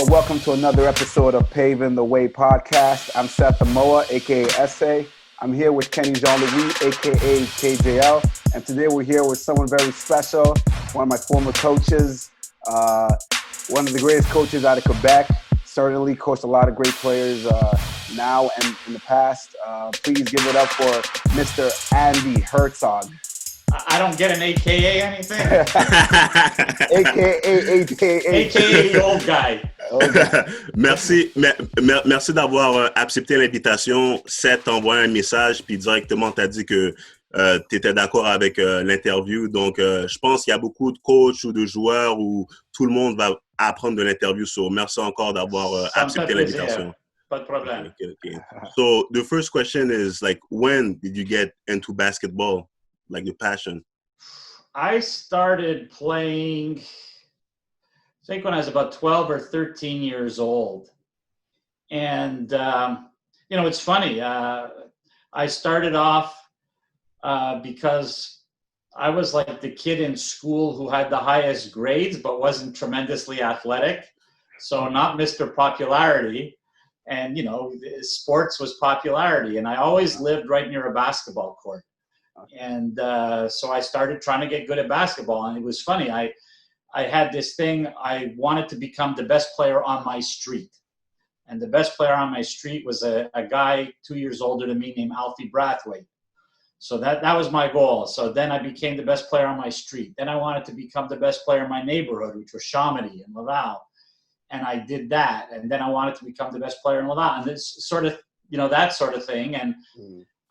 welcome to another episode of Paving the Way podcast. I'm Seth Amoa, aka SA. I'm here with Kenny Jean-Louis, aka KJL, and today we're here with someone very special, one of my former coaches, one of the greatest coaches out of Quebec. Certainly coached a lot of great players now and in the past. Please give it up for Mr. Andy Hertzog. I don't get an AKA anything. AKA the old guy. Merci d'avoir accepté l'invitation. Seth t'a envoyé un message puis directement t'as dit que tu étais d'accord avec l'interview. Donc, je pense qu'il y a beaucoup de coachs ou de joueurs où tout le monde va apprendre de l'interview. So, merci encore d'avoir accepté l'invitation. Pas de problème. Okay. So, the first question is, like, when did you get into basketball? Like the passion? I started playing, I think when I was about 12 or 13 years old. And, it's funny. I started off because I was like the kid in school who had the highest grades but wasn't tremendously athletic. So not Mr. Popularity. And, sports was popularity. And I always lived right near a basketball court. And so I started trying to get good at basketball. And it was funny. I had this thing. I wanted to become the best player on my street. And the best player on my street was a guy 2 years older than me named Alfie Brathwaite. So that was my goal. So then I became the best player on my street. Then I wanted to become the best player in my neighborhood, which was Chamonix and Laval. And I did that. And then I wanted to become the best player in Laval. And this sort of, that sort of thing. And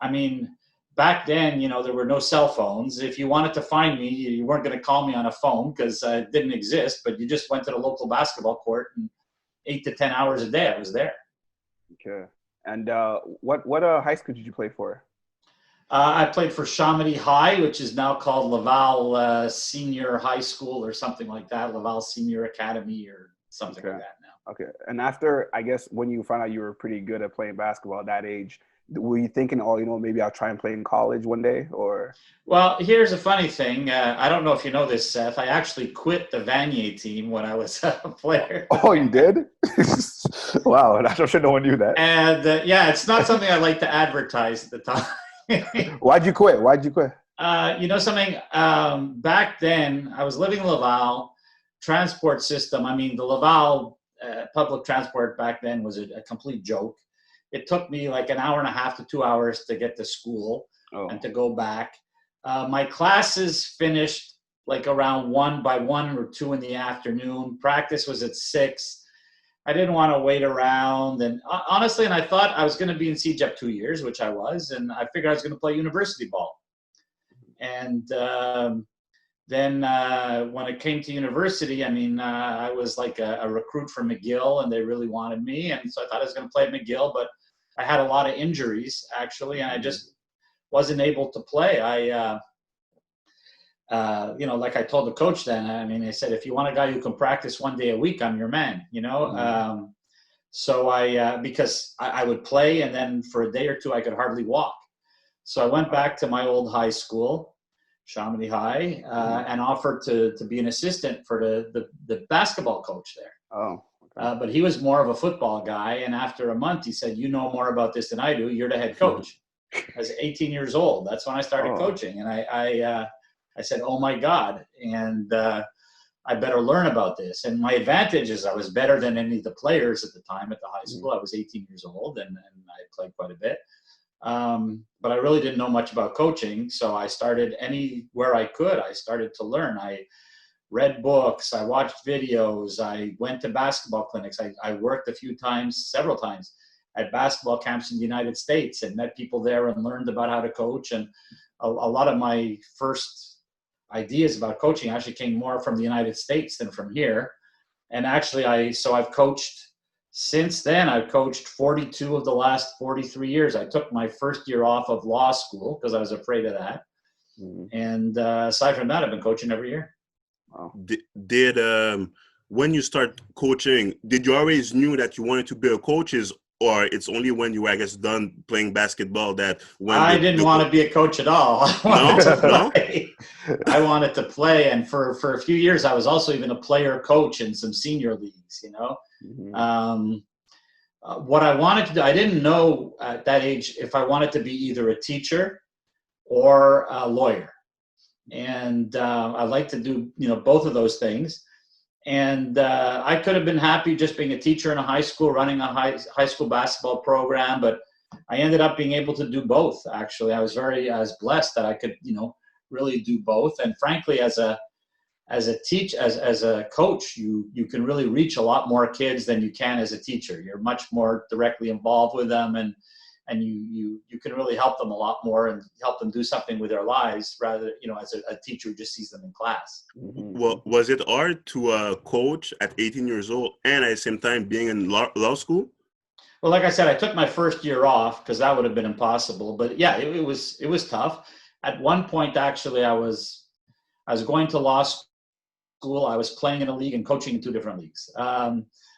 I mean, back then, there were no cell phones. If you wanted to find me, you weren't going to call me on a phone because it didn't exist, but you just went to the local basketball court and 8 to 10 hours a day I was there. Okay. And what high school did you play for? I played for Chamonix High, which is now called Laval Senior High School or something like that, Laval Senior Academy or something like that now. Okay. And after, I guess, when you found out you were pretty good at playing basketball at that age, were you thinking, maybe I'll try and play in college one day, or? Well, here's a funny thing. I don't know if you know this, Seth. I actually quit the Vanier team when I was a player. Oh, you did? Wow. I'm sure no one knew that. And it's not something I like to advertise at the time. Why'd you quit? Something, back then I was living in Laval. Transport system. I mean, the Laval public transport back then was a complete joke. It took me like an hour and a half to 2 hours to get to school and to go back. My classes finished like around 1 or 2 in the afternoon. Practice was at 6. I didn't want to wait around. And honestly, I thought I was going to be in CEGEP 2 years, which I was. And I figured I was going to play university ball. And then when it came to university, I was like a recruit for McGill, and they really wanted me. And so I thought I was going to play at McGill, but I had a lot of injuries, actually, and I just wasn't able to play. Like I told the coach then, I said, if you want a guy who can practice 1 day a week, I'm your man, So because I would play, and then for a day or two, I could hardly walk. So I went back to my old high school, Chamonix High, and offered to be an assistant for the basketball coach there. Oh. But he was more of a football guy. And after a month, he said, you know more about this than I do. You're the head coach. I was 18 years old. That's when I started coaching. And I said, oh, my God. And I better learn about this. And my advantage is I was better than any of the players at the time at the high school. I was 18 years old, and I played quite a bit. But I really didn't know much about coaching. So I started anywhere I could. I started to learn. I read books, I watched videos, I went to basketball clinics. I worked several times at basketball camps in the United States and met people there and learned about how to coach. And a lot of my first ideas about coaching actually came more from the United States than from here. And actually, I've coached since then. I've coached 42 of the last 43 years. I took my first year off of law school because I was afraid of that. And aside from that, I've been coaching every year. Wow. Did when you start coaching, did you always knew that you wanted to be a coach, or it's only when you were, I guess, done playing basketball that when I didn't want to be a coach at all. I wanted to play, and for a few years I was also even a player coach in some senior leagues, What I wanted to do, I didn't know at that age if I wanted to be either a teacher or a lawyer. And I like to do, both of those things. And I could have been happy just being a teacher in a high school, running a high school basketball program, but I ended up being able to do both. Actually, I was blessed that I could, really do both. And frankly, as a coach, you can really reach a lot more kids than you can as a teacher. You're much more directly involved with them, and you can really help them a lot more and help them do something with their lives rather, as a teacher who just sees them in class. Well, was it hard to coach at 18 years old and at the same time being in law school? Well, like I said, I took my first year off because that would have been impossible. But yeah, it was tough. At one point, actually, I was going to law school. I was playing in a league and coaching in two different leagues.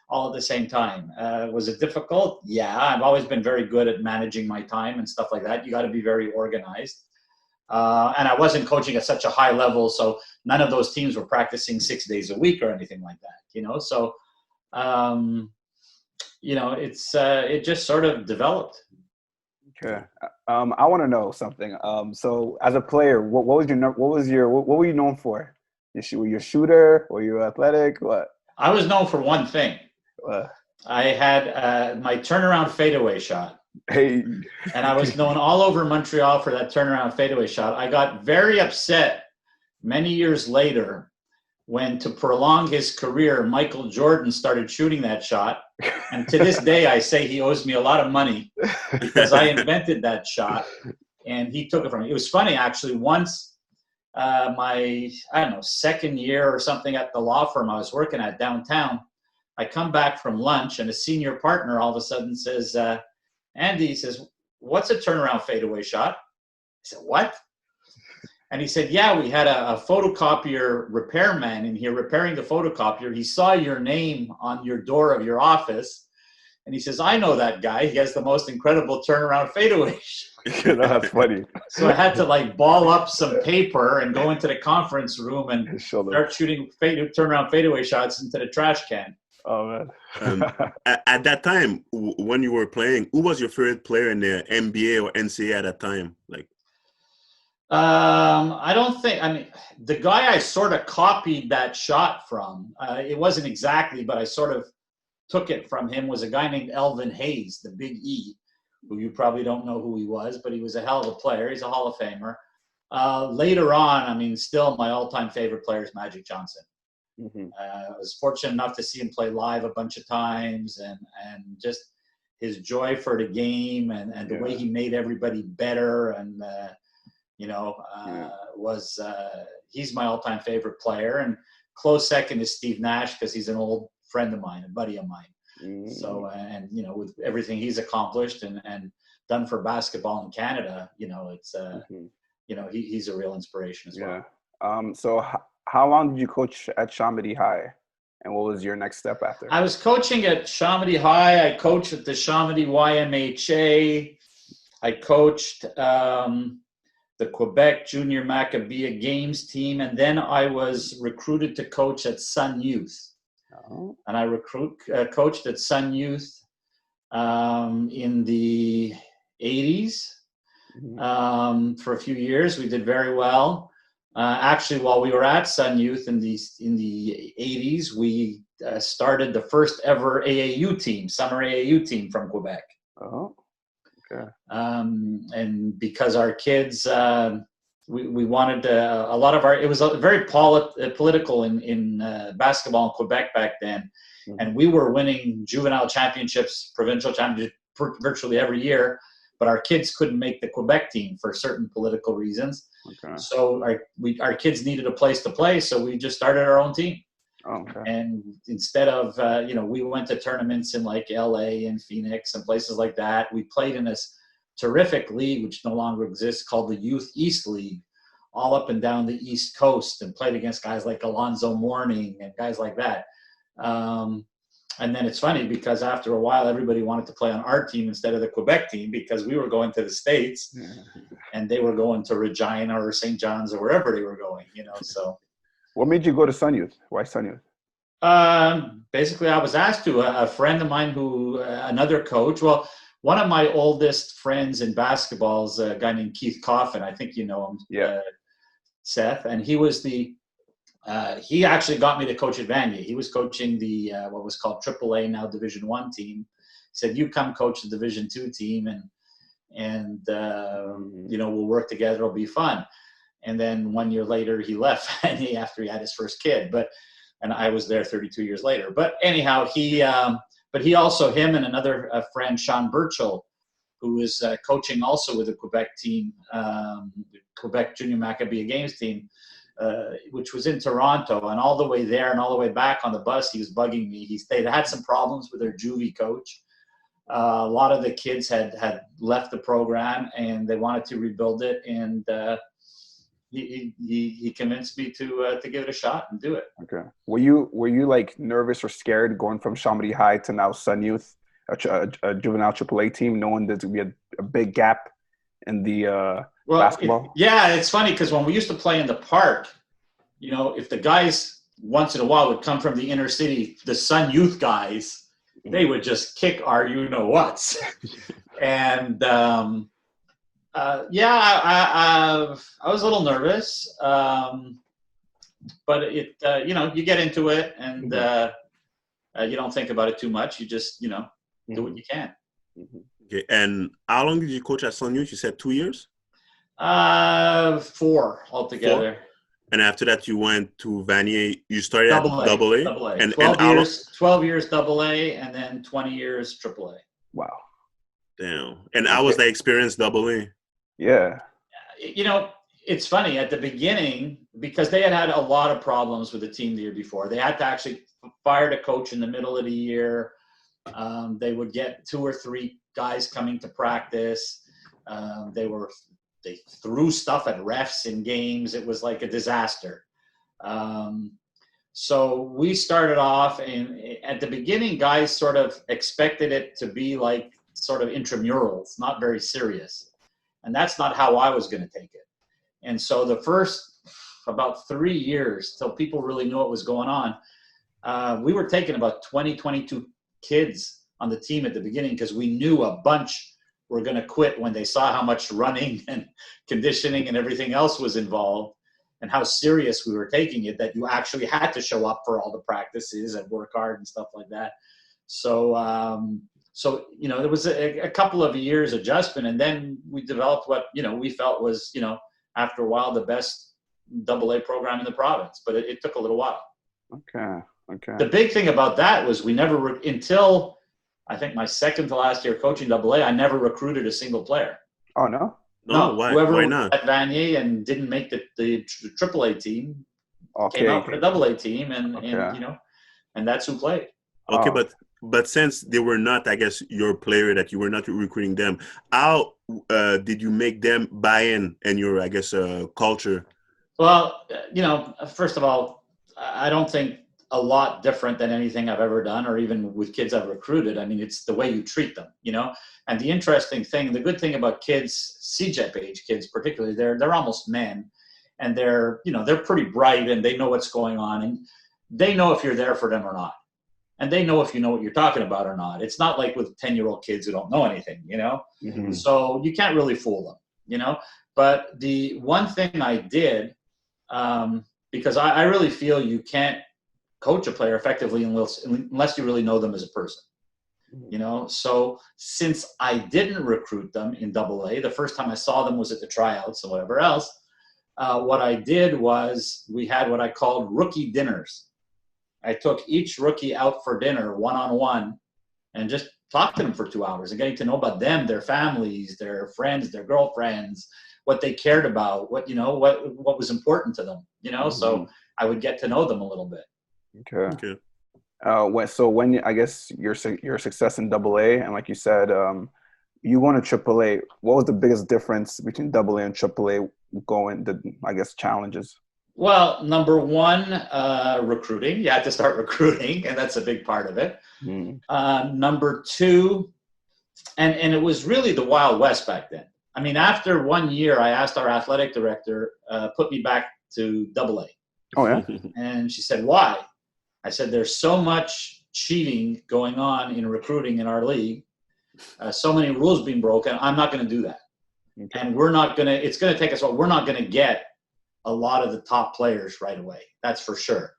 All at the same time. Was it difficult? Yeah, I've always been very good at managing my time and stuff like that. You got to be very organized. And I wasn't coaching at such a high level, so none of those teams were practicing 6 days a week or anything like that, So, it just sort of developed. Okay. I want to know something. So as a player, what were you known for? Were you a shooter? Were you athletic? What? I was known for one thing. I had my turnaround fadeaway shot. Hey. And I was known all over Montreal for that turnaround fadeaway shot. I got very upset many years later when, to prolong his career, Michael Jordan started shooting that shot. And to this day, I say he owes me a lot of money because I invented that shot and he took it from me. It was funny, actually. Once my, second year or something at the law firm I was working at downtown, I come back from lunch and a senior partner all of a sudden says, Andy, he says, "What's a turnaround fadeaway shot?" I said, "What?" And he said, "Yeah, we had a photocopier repairman in here repairing the photocopier. He saw your name on your door of your office. And he says, I know that guy. He has the most incredible turnaround fadeaway shot." That's funny. So I had to ball up some paper and go into the conference room and start shooting turnaround fadeaway shots into the trash can. Oh, man. At that time, when you were playing, who was your favorite player in the NBA or NCAA at that time? I don't think, the guy I sort of copied that shot from, it wasn't exactly, but I sort of took it from him, was a guy named Elvin Hayes, the Big E, who you probably don't know who he was, but he was a hell of a player. He's a Hall of Famer. Later on, still my all-time favorite player is Magic Johnson. Mm-hmm. I was fortunate enough to see him play live a bunch of times, and just his joy for the game and the way he made everybody better, and he's my all-time favorite player. And close second is Steve Nash, because he's an old friend of mine, a buddy of mine. Mm-hmm. So with everything he's accomplished and done for basketball in Canada, it's he's a real inspiration as well. So how long did you coach at Chomedey High, and what was your next step after? I was coaching at Chomedey High. I coached at the Chomedey YMHA. I coached the Quebec Junior Maccabi Games team, and then I was recruited to coach at Sun Youth. Oh. And I coached at Sun Youth in the 80s for a few years. We did very well. Actually, while we were at Sun Youth in the 80s, we started the first ever AAU team, summer AAU team from Quebec. Oh, okay. And because our kids, we wanted a lot of it was very political in basketball in Quebec back then. Mm-hmm. And we were winning juvenile championships, provincial championships virtually every year, but our kids couldn't make the Quebec team for certain political reasons. Okay. So our kids needed a place to play, so we just started our own team. Oh, okay. And instead of we went to tournaments in like LA and Phoenix and places like that. We played in this terrific league, which no longer exists, called the Youth East League, all up and down the East Coast, and played against guys like Alonzo Mourning and guys like that. And then it's funny because after a while, everybody wanted to play on our team instead of the Quebec team, because we were going to the States and they were going to Regina or St. John's or wherever they were going, so. What made you go to Sun Youth? Why Sun Youth? Basically, I was asked to. A friend of mine who, another coach, well, one of my oldest friends in basketball is a guy named Keith Coffin. I think you know him, Yeah. Seth. And he was he actually got me to coach at Vanier. He was coaching the what was called AAA, now Division I team. He said, "You come coach the Division II team, and you know, we'll work together. It'll be fun." And then 1 year later, he left Vanier after he had his first kid. And I was there 32 years later. But anyhow, but he also, him and another friend, Sean Burchell, who is coaching also with the Quebec team, Quebec Junior Maccabee Games team, which was in Toronto. And all the way there and all the way back on the bus, he was bugging me. They had some problems with their juvie coach. A lot of the kids had left the program and they wanted to rebuild it. And he convinced me to give it a shot and do it. Okay. Were you like nervous or scared going from Chambly High to now Sun Youth, a juvenile AAA team, knowing there's gonna be a big gap in the basketball? It's funny because when we used to play in the park, you know, if the guys once in a while would come from the inner city, the Sun Youth guys, they would just kick our you-know-whats. And I was a little nervous, but you know, you get into it and you don't think about it too much. You just, you know, do what you can. Okay. And how long did you coach at Sun Youth? You said 2 years? 4 altogether. 4? And after that, you went to Vanier. You started at Double A. And 12 years Double A, and then 20 years Triple A. Wow. Damn. And how was that experience, Double A? Yeah. You know, it's funny at the beginning because they had a lot of problems with the team the year before. They had to actually fire the coach in the middle of the year. They would get 2 or 3 guys coming to practice. They threw stuff at refs in games. It was like a disaster. So we started off, and at the beginning, guys sort of expected it to be like sort of intramurals, not very serious. And that's not how I was going to take it. And so the first about 3 years till people really knew what was going on, we were taking about 22 kids on the team at the beginning because we knew a bunch were going to quit when they saw how much running and conditioning and everything else was involved and how serious we were taking it, that you actually had to show up for all the practices and work hard and stuff like that. So, you know, there was a couple of years adjustment, and then we developed what, you know, we felt was, you know, after a while, the best Double A program in the province, but it took a little while. Okay. The big thing about that was we never, until I think my second to last year coaching Double A, I never recruited a single player. Oh, no? No, why? Whoever Why was not? at Vanier and didn't make the AAA team came out for the Double A team, and you know, and that's who played. Okay, but since they were not, I guess, your player, that you were not recruiting them, how did you make them buy in your, I guess, culture? Well, you know, first of all, I don't think a lot different than anything I've ever done, or even with kids I've recruited. I mean, it's the way you treat them, you know. And the interesting thing, the good thing about kids, CJEP age kids particularly, they're almost men, and they're pretty bright, and they know what's going on, and they know if you're there for them or not, and they know if you know what you're talking about or not. It's not like with 10-year-old kids who don't know anything, you know. Mm-hmm. So you can't really fool them, you know. But the one thing I did, because I really feel you can't coach a player effectively unless you really know them as a person, you know. So since I didn't recruit them in Double A, the first time I saw them was at the tryouts and whatever else, what I did was we had what I called rookie dinners. I took each rookie out for dinner one-on-one and just talked to them for 2 hours and getting to know about them, their families, their friends, their girlfriends, what they cared about, what, you know, what was important to them, you know. Mm-hmm. So I would get to know them a little bit. Okay. When I guess your success in Double A, and like you said, you won a Triple A. What was the biggest difference between Double A and Triple A I guess, challenges? Well, number one, recruiting. You had to start recruiting, and that's a big part of it. Number two, and it was really the Wild West back then. I mean, after 1 year, I asked our athletic director, put me back to Double A. Oh, yeah? And she said, why? I said, there's so much cheating going on in recruiting in our league, so many rules being broken. I'm not going to do that. Okay. And it's going to take us, we're not going to get a lot of the top players right away. That's for sure.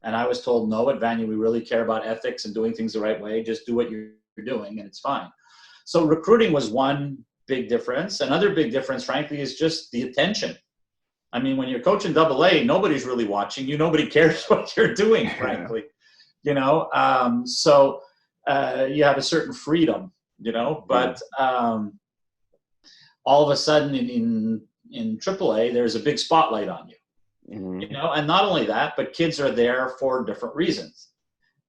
And I was told, no, at Vanier, we really care about ethics and doing things the right way. Just do what you're doing and it's fine. So recruiting was one big difference. Another big difference, frankly, is just the attention. I mean, when you're coaching AA, nobody's really watching you. Nobody cares what you're doing, frankly. You know, so you have a certain freedom, you know, but all of a sudden in AAA, there's a big spotlight on you, you know, and not only that, but kids are there for different reasons.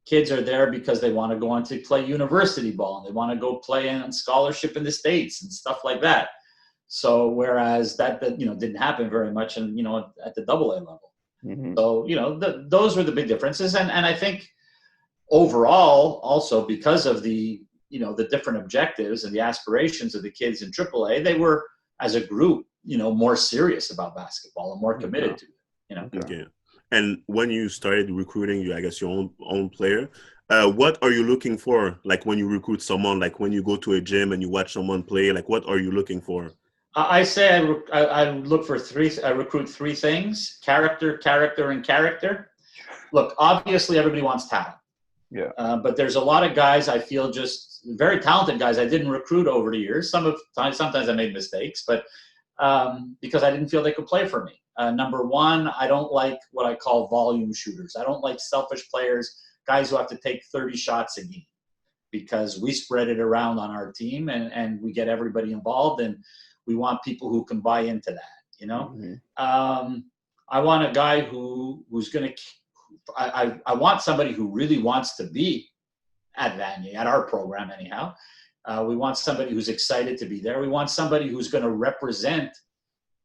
Kids are there because they want to go on to play university ball and they want to go play on scholarship in the States and stuff like that. So whereas that you know, didn't happen very much and, you know, at the AA level. So, you know, those were the big differences. And I think overall also because of the, you know, the different objectives and the aspirations of the kids in AAA, they were as a group, you know, more serious about basketball and more committed to it, you know? Okay. And when you started recruiting, I guess your own player, what are you looking for? Like when you recruit someone, like when you go to a gym and you watch someone play, like what are you looking for? I say I look for I recruit three things: character, and character. Look, obviously everybody wants talent. Yeah. But there's a lot of guys I feel just very talented guys I didn't recruit over the years. Sometimes I made mistakes, but because I didn't feel they could play for me. Number one, I don't like what I call volume shooters. I don't like selfish players, guys who have to take 30 shots a game, because we spread it around on our team and we get everybody involved, and we want people who can buy into that, you know? I want a guy who's going to – I want somebody who really wants to be at Vanier, at our program anyhow. We want somebody who's excited to be there. We want somebody who's going to represent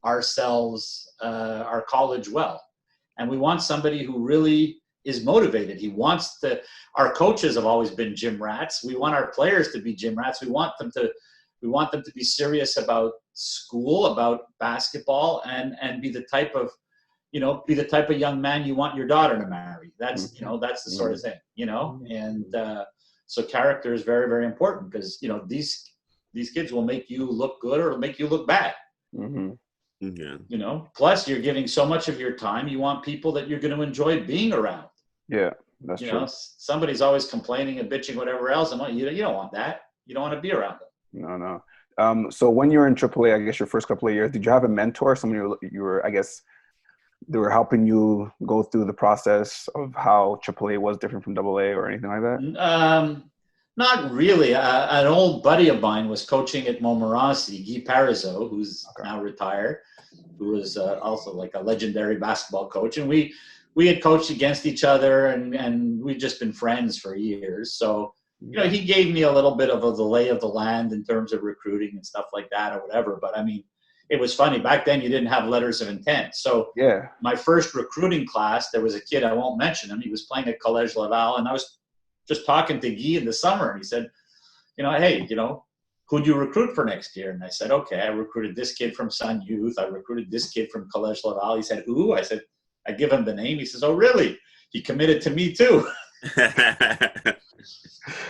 ourselves, our college well. And we want somebody who really is motivated. He wants to – our coaches have always been gym rats. We want our players to be gym rats. We want them to be serious about school, about basketball, and be the type of young man you want your daughter to marry. That's, you know, that's the sort of thing, you know? And so character is very, very important, because, you know, these kids will make you look good or make you look bad. Yeah. You know, plus you're giving so much of your time. You want people that you're going to enjoy being around. Yeah, that's true. You know, somebody's always complaining and bitching, whatever else. And you don't want that. You don't want to be around them. No. So when you're in AAA, I guess your first couple of years, did you have a mentor? Someone you were, I guess, they were helping you go through the process of how AAA was different from AA or anything like that? Not really. An old buddy of mine was coaching at Montmorency, Guy Parizeau, who's now retired, who was also like a legendary basketball coach. And we had coached against each other, and we'd just been friends for years. So, you know, he gave me a little bit of the lay of the land in terms of recruiting and stuff like that or whatever. But I mean, it was funny. Back then, you didn't have letters of intent. So my first recruiting class, there was a kid, I won't mention him. He was playing at Collège Laval, and I was just talking to Guy in the summer, and he said, you know, hey, you know, who'd you recruit for next year? And I said, okay, I recruited this kid from Sun Youth. I recruited this kid from Collège Laval. He said, who? I said, I give him the name. He says, oh, really? He committed to me too.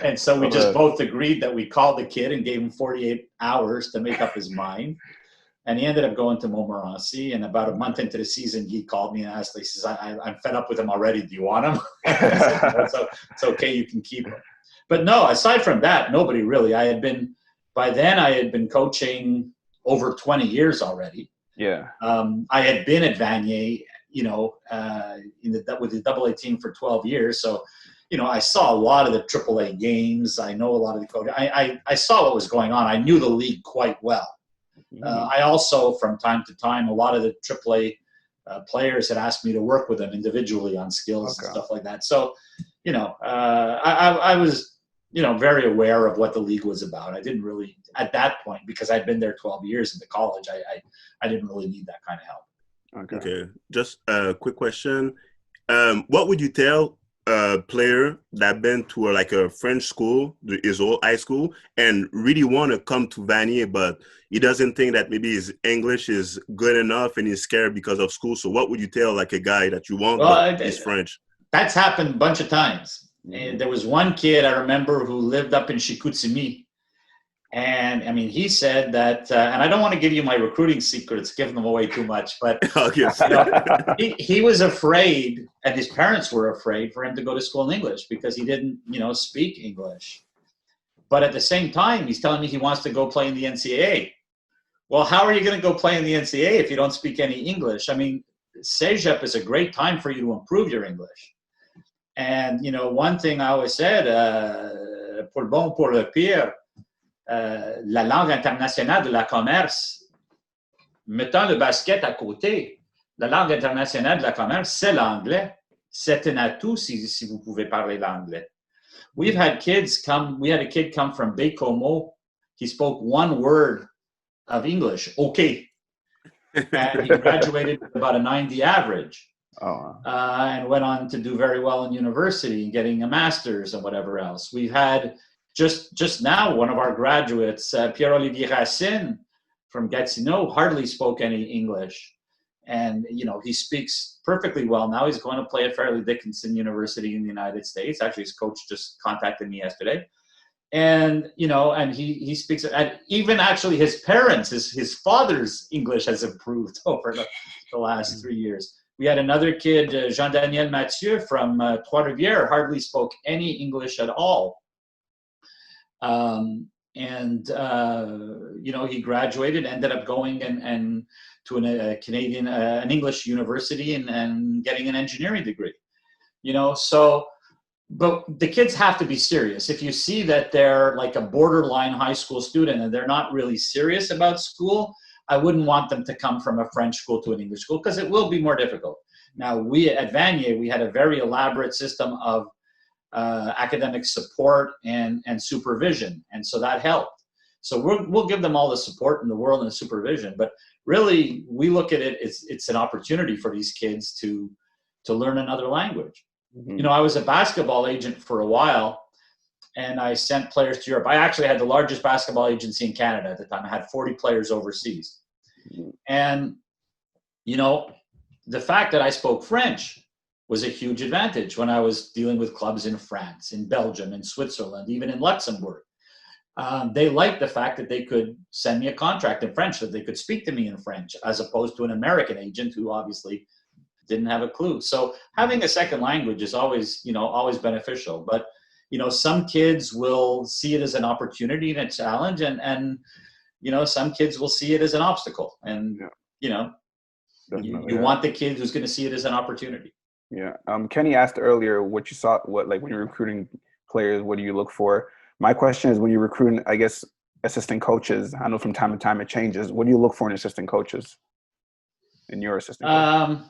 And so we just both agreed that we called the kid and gave him 48 hours to make up his mind. And he ended up going to Montmorency. And about a month into the season, he called me and asked, he says, I'm fed up with him already. Do you want him? I said, no, it's okay. You can keep him. But no, aside from that, nobody really. By then I had been coaching over 20 years already. Yeah. I had been at Vanier, you know, with the AA team for 12 years. So, you know, I saw a lot of the AAA games. I know a lot of the coaches. I saw what was going on. I knew the league quite well. I also, from time to time, a lot of the AAA players had asked me to work with them individually on skills and stuff like that. So, you know, I was, you know, very aware of what the league was about. I didn't really, at that point, because I'd been there 12 years into college, I didn't really need that kind of help. Okay. Just a quick question. What would you tell a player that been to a French school, his old high school, and really want to come to Vanier, but he doesn't think that maybe his English is good enough and he's scared because of school? So what would you tell like a guy that you want, but he's French? that's happened a bunch of times. And there was one kid I remember who lived up in Chicoutimi. And I mean, he said that, and I don't want to give you my recruiting secrets, give them away too much, but Okay. you know, he was afraid, and his parents were afraid for him to go to school in English because he didn't, speak English. But at the same time, he's telling me he wants to go play in the NCAA. Well, how are you going to go play in the NCAA if you don't speak any English? I mean, Cégep is a great time for you to improve your English. And, one thing I always said, pour le bon, pour le pire, la langue internationale de la commerce, mettant le basket à côté, la langue internationale de la commerce, c'est l'anglais. C'est un atout si vous pouvez parler l'anglais. We had a kid come from Baie-Comeau. He spoke one word of English, okay. And he graduated with about a 90 average. And went on to do very well in university, getting a master's and whatever else. We've had just now one of our graduates, Pierre-Olivier Racine from Gatineau, hardly spoke any English. And, he speaks perfectly well. Now he's going to play at Fairleigh Dickinson University in the United States. Actually, his coach just contacted me yesterday. And, and he speaks, and even actually his parents, his father's English has improved over the last 3 years. We had another kid, Jean-Daniel Mathieu from Trois-Rivières, hardly spoke any English at all. He graduated, ended up going and to a Canadian, an English university and getting an engineering degree. But the kids have to be serious. If you see that they're like a borderline high school student and they're not really serious about school, I wouldn't want them to come from a French school to an English school because it will be more difficult. Now, we at Vanier, we had a very elaborate system of academic support and supervision, and so that helped. So we'll give them all the support in the world and the supervision, but really we look at it, it's an opportunity for these kids to learn another language. Mm-hmm. I was a basketball agent for a while, and I sent players to Europe. I actually had the largest basketball agency in Canada at the time. I had 40 players overseas. And, the fact that I spoke French was a huge advantage when I was dealing with clubs in France, in Belgium, in Switzerland, even in Luxembourg. They liked the fact that they could send me a contract in French, that they could speak to me in French, as opposed to an American agent who obviously didn't have a clue. So having a second language is always beneficial. But, some kids will see it as an opportunity and a challenge, and some kids will see it as an obstacle. And, you want the kid who's going to see it as an opportunity. Yeah. Kenny asked earlier what you saw, when you're recruiting players, what do you look for? My question is, when you're recruiting, I guess, assistant coaches, I know from time to time it changes. What do you look for in assistant coaches, in your assistant coaches?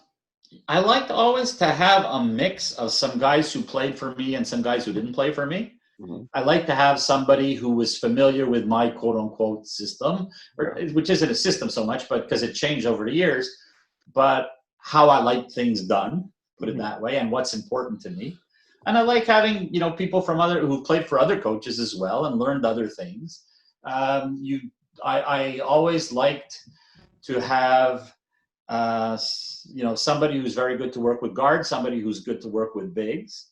I like always to have a mix of some guys who played for me and some guys who didn't play for me. Mm-hmm. I like to have somebody who was familiar with my quote unquote system, which isn't a system so much, but because it changed over the years, but how I like things done, put it that way, and what's important to me. And I like having, people from who played for other coaches as well and learned other things. I always liked to have, somebody who's very good to work with guards, somebody who's good to work with bigs.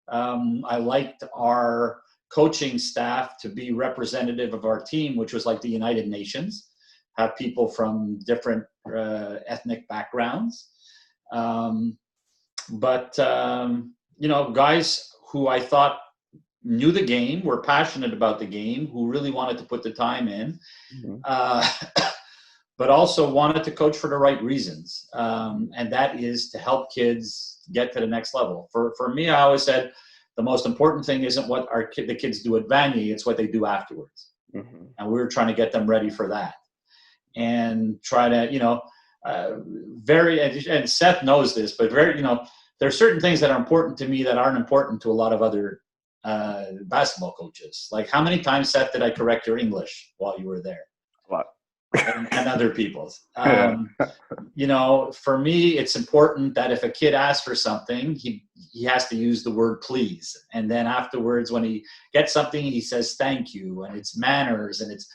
I liked our coaching staff to be representative of our team, which was like the United Nations, have people from different ethnic backgrounds. Guys who I thought knew the game, were passionate about the game, who really wanted to put the time in, but also wanted to coach for the right reasons. And that is to help kids get to the next level. For me, I always said the most important thing isn't what the kids do at Vanier, it's what they do afterwards. Mm-hmm. And we were trying to get them ready for that. And try to, and Seth knows this, but there are certain things that are important to me that aren't important to a lot of other basketball coaches. Like, how many times, Seth, did I correct your English while you were there? A lot. And other people's. For me, it's important that if a kid asks for something, he has to use the word please. And then afterwards, when he gets something, he says thank you, and it's manners, and it's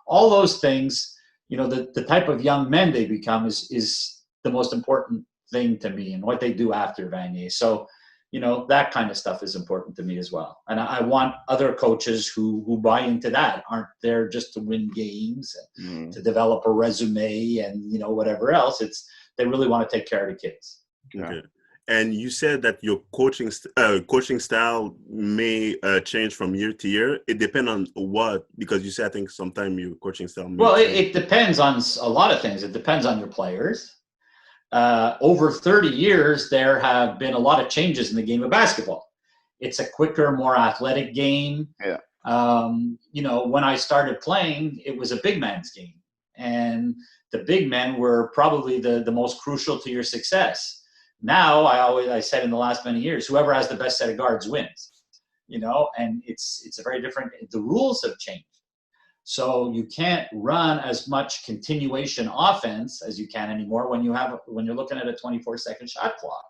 all those things. The type of young men they become is the most important thing to me, and what they do after Vanier. So, that kind of stuff is important to me as well. And I want other coaches who buy into that, aren't there just to win games and to develop a resume and, whatever else. They really want to take care of the kids. Okay. And you said that your coaching style may change from year to year. It depends on what? Because you said, I think sometimes your coaching style may change. It depends on a lot of things. It depends on your players. Over 30 years, there have been a lot of changes in the game of basketball. It's a quicker, more athletic game. Yeah. When I started playing, it was a big man's game. And the big men were probably the most crucial to your success. Now, I said in the last many years, whoever has the best set of guards wins, and it's a very different, the rules have changed. So you can't run as much continuation offense as you can anymore when you're looking at a 24-second shot clock.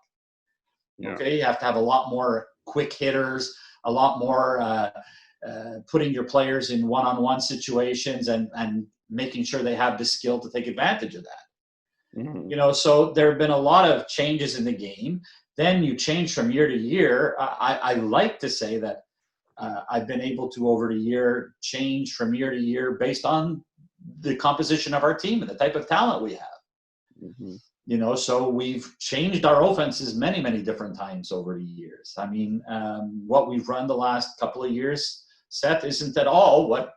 Yeah. Okay, you have to have a lot more quick hitters, a lot more putting your players in one-on-one situations and making sure they have the skill to take advantage of that. Mm-hmm. So there have been a lot of changes in the game. Then you change from year to year. I like to say that I've been able to, over the year, change from year to year based on the composition of our team and the type of talent we have. Mm-hmm. So we've changed our offenses many, many different times over the years. I mean, what we've run the last couple of years, Seth, isn't at all what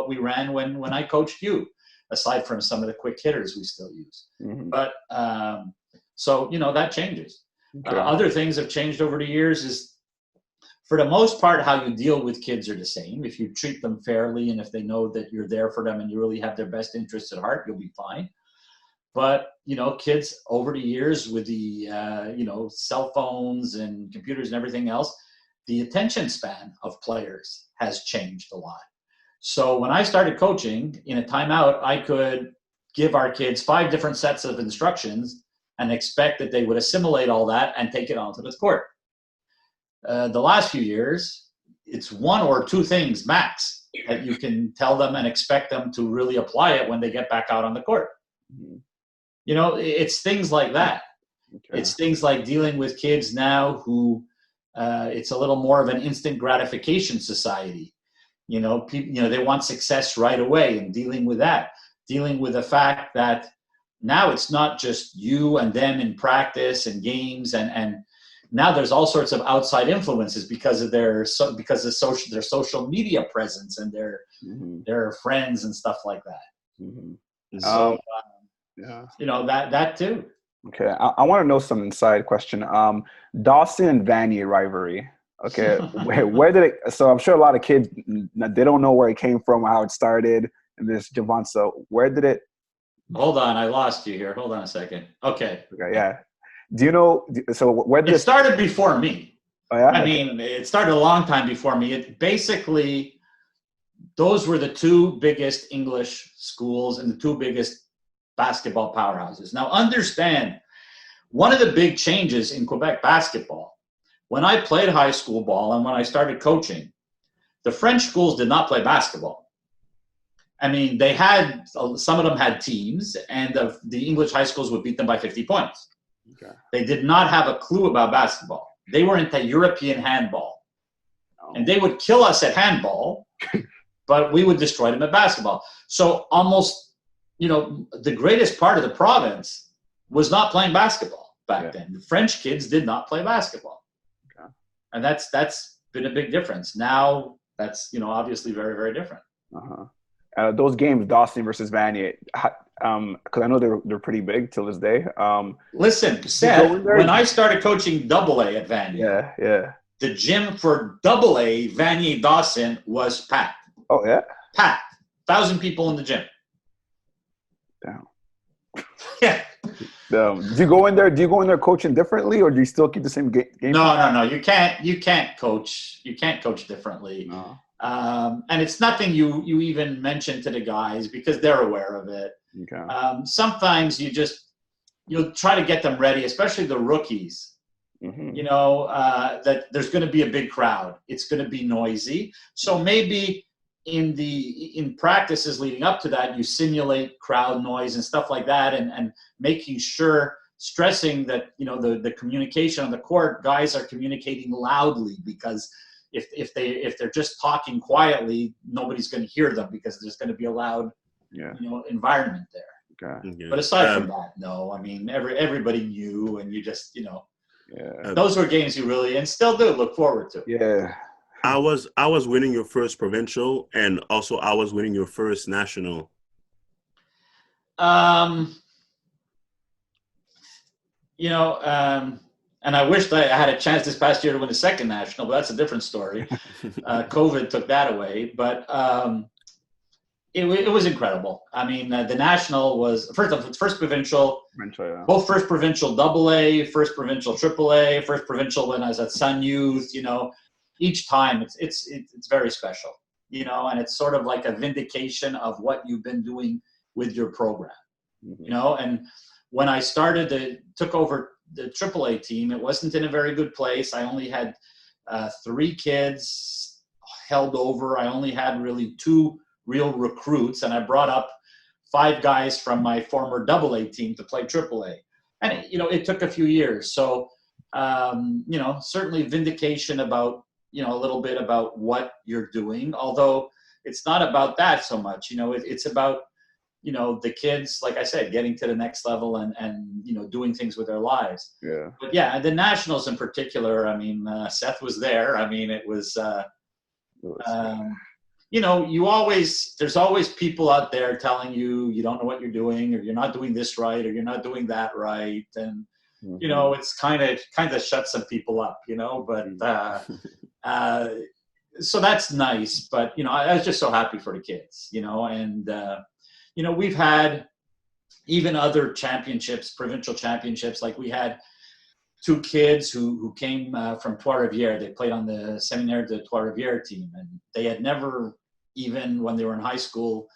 we ran when I coached you, aside from some of the quick hitters we still use. Mm-hmm. But so that changes. Okay. Other things have changed over the years is, for the most part, how you deal with kids are the same. If you treat them fairly and if they know that you're there for them and you really have their best interests at heart, you'll be fine. But, kids over the years with the, cell phones and computers and everything else, the attention span of players has changed a lot. So when I started coaching, in a timeout, I could give our kids 5 different sets of instructions and expect that they would assimilate all that and take it onto the court. The last few years, it's 1 or 2 things max that you can tell them and expect them to really apply it when they get back out on the court. Mm-hmm. It's things like that. Okay. It's things like dealing with kids now who it's a little more of an instant gratification society. People, they want success right away, and dealing with the fact that now it's not just you and them in practice and games, and now there's all sorts of outside influences because of their social media presence and their friends and stuff like that. Mm-hmm. So Yeah. that too. Okay, I want to know some inside question. Dawson and Vanier rivalry. Okay, where did it? So I'm sure a lot of kids, they don't know where it came from, how it started, and this Javon. So where did it? Hold on, I lost you here. Hold on a second. Okay, yeah. Do you know? So where did it started before me? Oh, yeah? I mean, it started a long time before me. It basically, those were the 2 biggest English schools and the 2 biggest basketball powerhouses. Now, understand, one of the big changes in Quebec basketball, when I played high school ball and when I started coaching, the French schools did not play basketball. I mean, some of them had teams, and the English high schools would beat them by 50 points. Okay. They did not have a clue about basketball. They were into European handball. Oh. And they would kill us at handball, but we would destroy them at basketball. So almost, the greatest part of the province was not playing basketball back then. The French kids did not play basketball. Okay. And that's been a big difference. Now that's, obviously very, very different. Uh-huh. Those games, Dawson versus Vanier, because I know they're pretty big till this day. Listen, Seth, when I started coaching AA at Vanier, the gym for AA Vanier Dawson was packed. Oh yeah, packed. 1,000 people in the gym. Damn. Yeah. Do you go in there coaching differently, or do you still keep the same game? No. You can't coach. You can't coach differently. No. And it's nothing you even mention to the guys because they're aware of it. Okay. Sometimes you'll try to get them ready, especially the rookies. Mm-hmm. That there's going to be a big crowd. It's going to be noisy. So maybe in practices leading up to that, you simulate crowd noise and stuff like that, and making sure stressing that, you know, the communication on the court, guys are communicating loudly, because if they're just talking quietly, nobody's going to hear them, because there's going to be a loud, you know, environment there. Okay. But aside from that, no, I mean, everybody knew, and you just, you know, those were games you really, and still do, look forward to. Yeah. I was winning your first provincial, and also I was winning your first national. You know, and I wished I had a chance this past year to win the second national, but that's a different story. COVID took that away, but it was incredible. I mean, the national was first provincial, both first provincial AA, first provincial AAA, first provincial when I was at Sun Youth. You know, each time it's very special. You know, and it's sort of like a vindication of what you've been doing with your program. You know, and when I took over the AAA team, it wasn't in a very good place. I only had 3 kids held over. I only had really 2 real recruits, and I brought up 5 guys from my former AA team to play AAA. And, you know, it took a few years. So, you know, certainly vindication about, you know, a little bit about what you're doing, although it's not about that so much. You know, it's about, you know, the kids, like I said, getting to the next level and you know, doing things with their lives. Yeah. But yeah, the nationals in particular, I mean, Seth was there. I mean, it was you know, there's always people out there telling you don't know what you're doing, or you're not doing this right, or you're not doing that right. And, you know, it's kind of shuts some people up, you know, but so that's nice. But, you know, I was just so happy for the kids, you know, and, you know, we've had even other championships, provincial championships. Like we had 2 kids who came from Trois-Rivières. They played on the Séminaire de Trois-Rivières team, and they had never, even when they were in high school,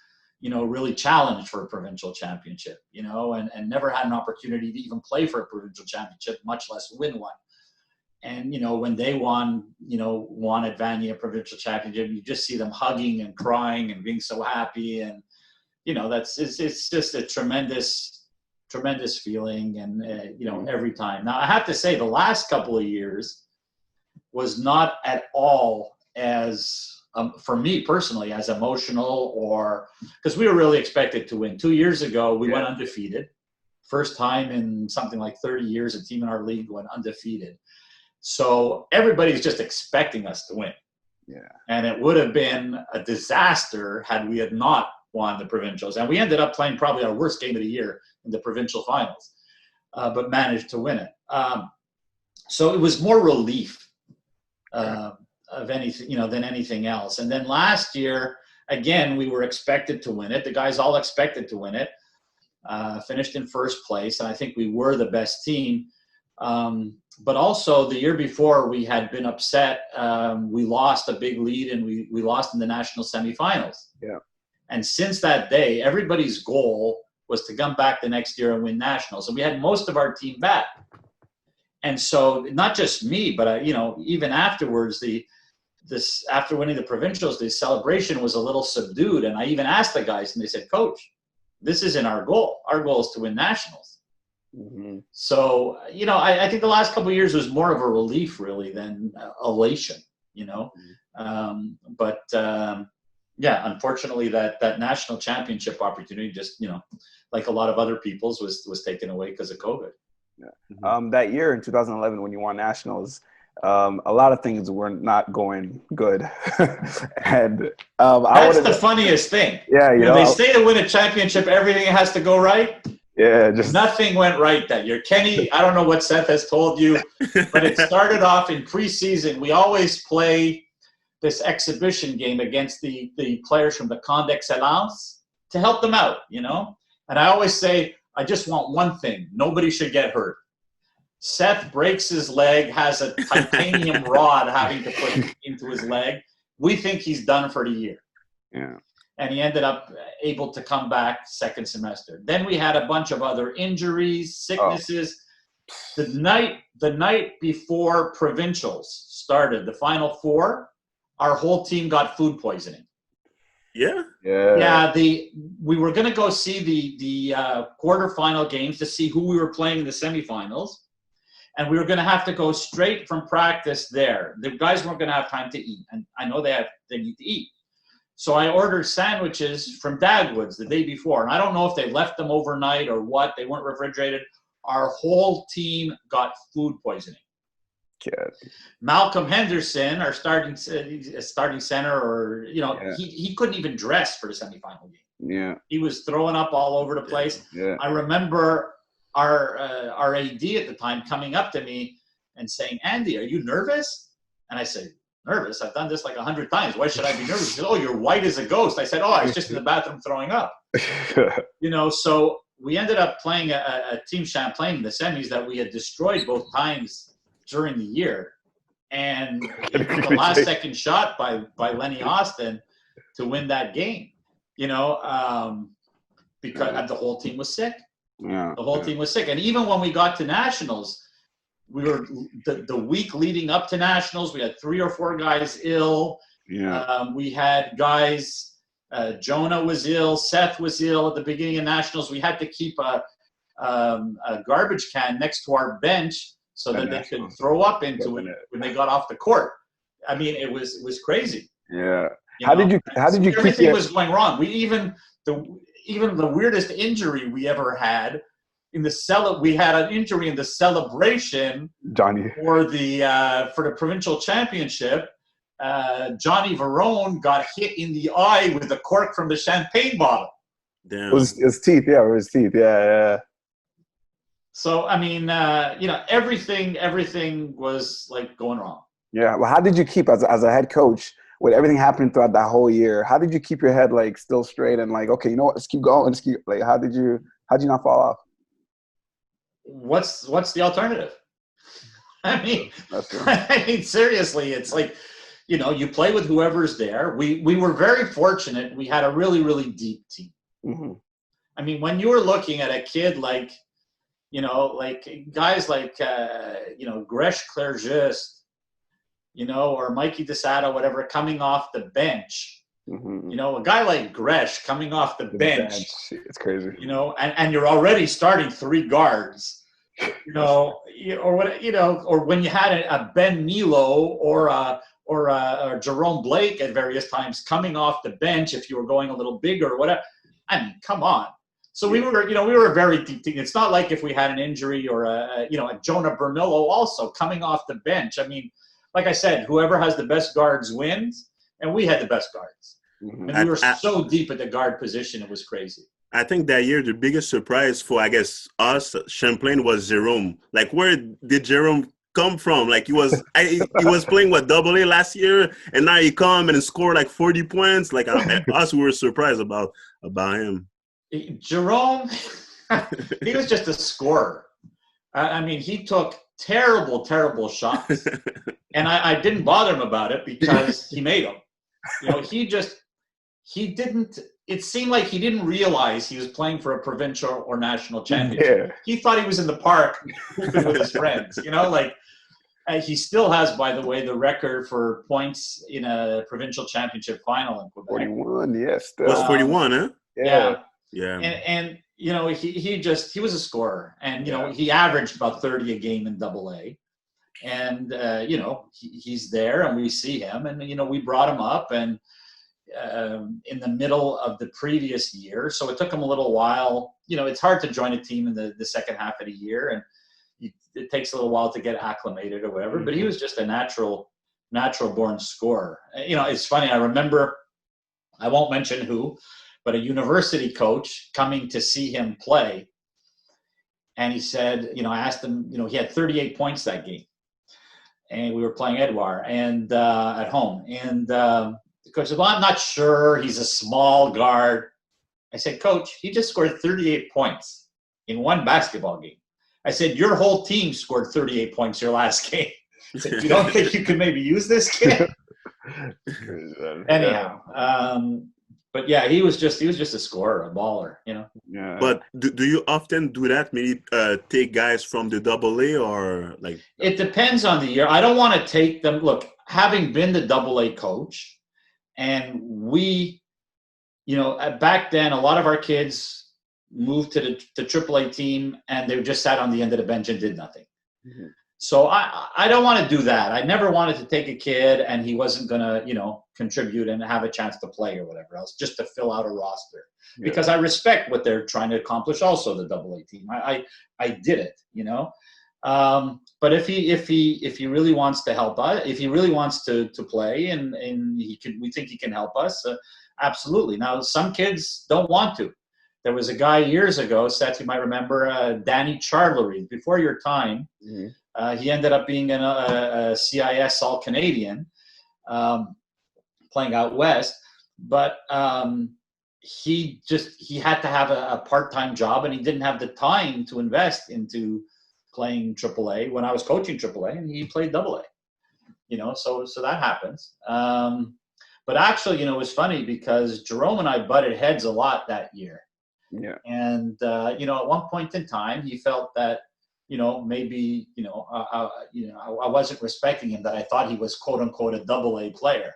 you know, really challenged for a provincial championship, you know, and never had an opportunity to even play for a provincial championship, much less win one. And, you know, when they won at Vanier provincial championship, you just see them hugging and crying and being so happy. And, you know, it's just a tremendous feeling, and you know, every time. Now I have to say, the last couple of years was not at all as for me personally as emotional, or because we were really expected to win. 2 years ago we went undefeated, first time in something like 30 years a team in our league went undefeated. So everybody's just expecting us to win. And it would have been a disaster had we had not won the provincials, and we ended up playing probably our worst game of the year in the provincial finals, but managed to win it. So it was more relief of anything, you know, than anything else. And then last year, again, we were expected to win it. The guys all expected to win it. Finished in first place, and I think we were the best team. But also the year before, we had been upset. We lost a big lead, and we lost in the national semifinals. Yeah. And since that day, everybody's goal was to come back the next year and win nationals. And we had most of our team back. And so not just me, but you know, even afterwards, after winning the provincials, the celebration was a little subdued. And I even asked the guys, and they said, "Coach, this isn't our goal. Our goal is to win nationals." So, you know, I think the last couple of years was more of a relief really than elation, you know. Yeah, unfortunately, that national championship opportunity just, you know, like a lot of other people's, was taken away because of COVID. That year in 2011, when you won nationals, a lot of things were not going good. And that's the funniest thing. Yeah, you know, they say to win a championship, everything has to go right. Yeah, just nothing went right that year. Kenny, I don't know what Seth has told you, but it started off in preseason. We always play this exhibition game against the players from the Camp d'Excellence to help them out, you know? And I always say, I just want one thing. Nobody should get hurt. Seth breaks his leg, has a titanium rod having to put into his leg. We think he's done for the year. Yeah. And he ended up able to come back second semester. Then we had a bunch of other injuries, sicknesses. The night before provincials started, the Final Four, our whole team got food poisoning. Yeah. Yeah, we were going to go see the quarterfinal games to see who we were playing in the semifinals, and we were going to have to go straight from practice there. The guys weren't going to have time to eat, and I know they need to eat. So I ordered sandwiches from Dagwood's the day before, and I don't know if they left them overnight or what. They weren't refrigerated. Our whole team got food poisoning. Good. Malcolm Henderson, our starting center, or he couldn't even dress for the semifinal game. Yeah. He was throwing up all over the place. Yeah. I remember our AD at the time coming up to me and saying, "Andy, are you nervous?" And I said, "Nervous? I've done this like 100 times. Why should I be nervous?" He said, "Oh, you're white as a ghost." I said, "Oh, I was just in the bathroom throwing up." So we ended up playing a Team Champlain in the semis that we had destroyed both times during the year, and it was the last second shot by Lenny Austin to win that game, because the whole team was sick. Yeah. The whole team was sick. And even when we got to nationals, we were the week leading up to nationals, we had 3 or 4 guys ill. Yeah. We had guys, Jonah was ill, Seth was ill at the beginning of nationals. We had to keep a garbage can next to our bench so that they could throw up into it when they got off the court. I mean, it was crazy. Yeah. How did you keep everything was going wrong. We even the weirdest injury we ever had we had an injury in the celebration Johnny for the provincial championship. Johnny Verone got hit in the eye with a cork from the champagne bottle. Damn. It was his teeth. Yeah, it was his teeth. Yeah. So, I mean, everything was like going wrong. Yeah. Well, how did you keep as a head coach with everything happening throughout that whole year? How did you keep your head like still straight and like, okay, you know what? Let's keep going. How did you not fall off? What's the alternative? I mean, seriously, it's like, you play with whoever's there. We were very fortunate. We had a really, really deep team. Mm-hmm. I mean, when you were looking at a kid like guys like, Gresh Clergeust, or Mikey DeSato, whatever, coming off the bench. Mm-hmm. A guy like Gresh coming off the bench. It's crazy. And you're already starting 3 guards. Or when you had a Ben Milo or Jerome Blake at various times coming off the bench, if you were going a little bigger or whatever. I mean, come on. So we were a very deep team. It's not like if we had an injury or a Jonah Bermillo also coming off the bench. I mean, like I said, whoever has the best guards wins, and we had the best guards. Mm-hmm. And we were so deep at the guard position, it was crazy. I think that year the biggest surprise for, I guess, us, Champlain, was Jerome. Like, where did Jerome come from? Like, he was playing AA last year, and now he come and score like 40 points. Like, us, we were surprised about him. Jerome, he was just a scorer. I mean, he took terrible, terrible shots, and I didn't bother him about it because he made them. He didn't. It seemed like he didn't realize he was playing for a provincial or national championship. Yeah. He thought he was in the park hooping with his friends. He still has, by the way, the record for points in a provincial championship final in Quebec. 41, yes. It was 41, huh? Yeah. Yeah. And he was a scorer, and he averaged about 30 a game in AA, and he's there, and we see him, and we brought him up, and in the middle of the previous year, so it took him a little while. It's hard to join a team in the second half of the year, and it takes a little while to get acclimated or whatever. Mm-hmm. But he was just a natural born scorer. It's funny. I remember, I won't mention who, but a university coach coming to see him play. And he said, I asked him, he had 38 points that game. And we were playing Edouard and at home. And the coach said, well, I'm not sure. He's a small guard. I said, Coach, he just scored 38 points in one basketball game. I said, your whole team scored 38 points your last game. I said, you don't think you could maybe use this kid? Anyhow, but yeah, he was just a scorer, a baller, Yeah. But do you often do that? Maybe take guys from the AA or like? It depends on the year. I don't want to take them. Look, having been the AA coach, and we back then, a lot of our kids moved to the AAA team and they just sat on the end of the bench and did nothing. Mm-hmm. So I don't want to do that. I never wanted to take a kid and he wasn't going to, contribute and have a chance to play or whatever else, just to fill out a roster. Yeah. Because I respect what they're trying to accomplish also, the AA team. I did it, but if he really wants to help us, if he really wants to play and we think he can help us, absolutely. Now, some kids don't want to. There was a guy years ago, Seth, you might remember, Danny Charlery, before your time. Mm-hmm. He ended up being a CIS All-Canadian, playing out west. But he had to have a part-time job, and he didn't have the time to invest into playing AAA when I was coaching AAA, and he played AA. So that happens. But actually, it was funny because Jerome and I butted heads a lot that year. Yeah. And, at one point in time, he felt that, maybe, I wasn't respecting him, that I thought he was quote unquote a AA player,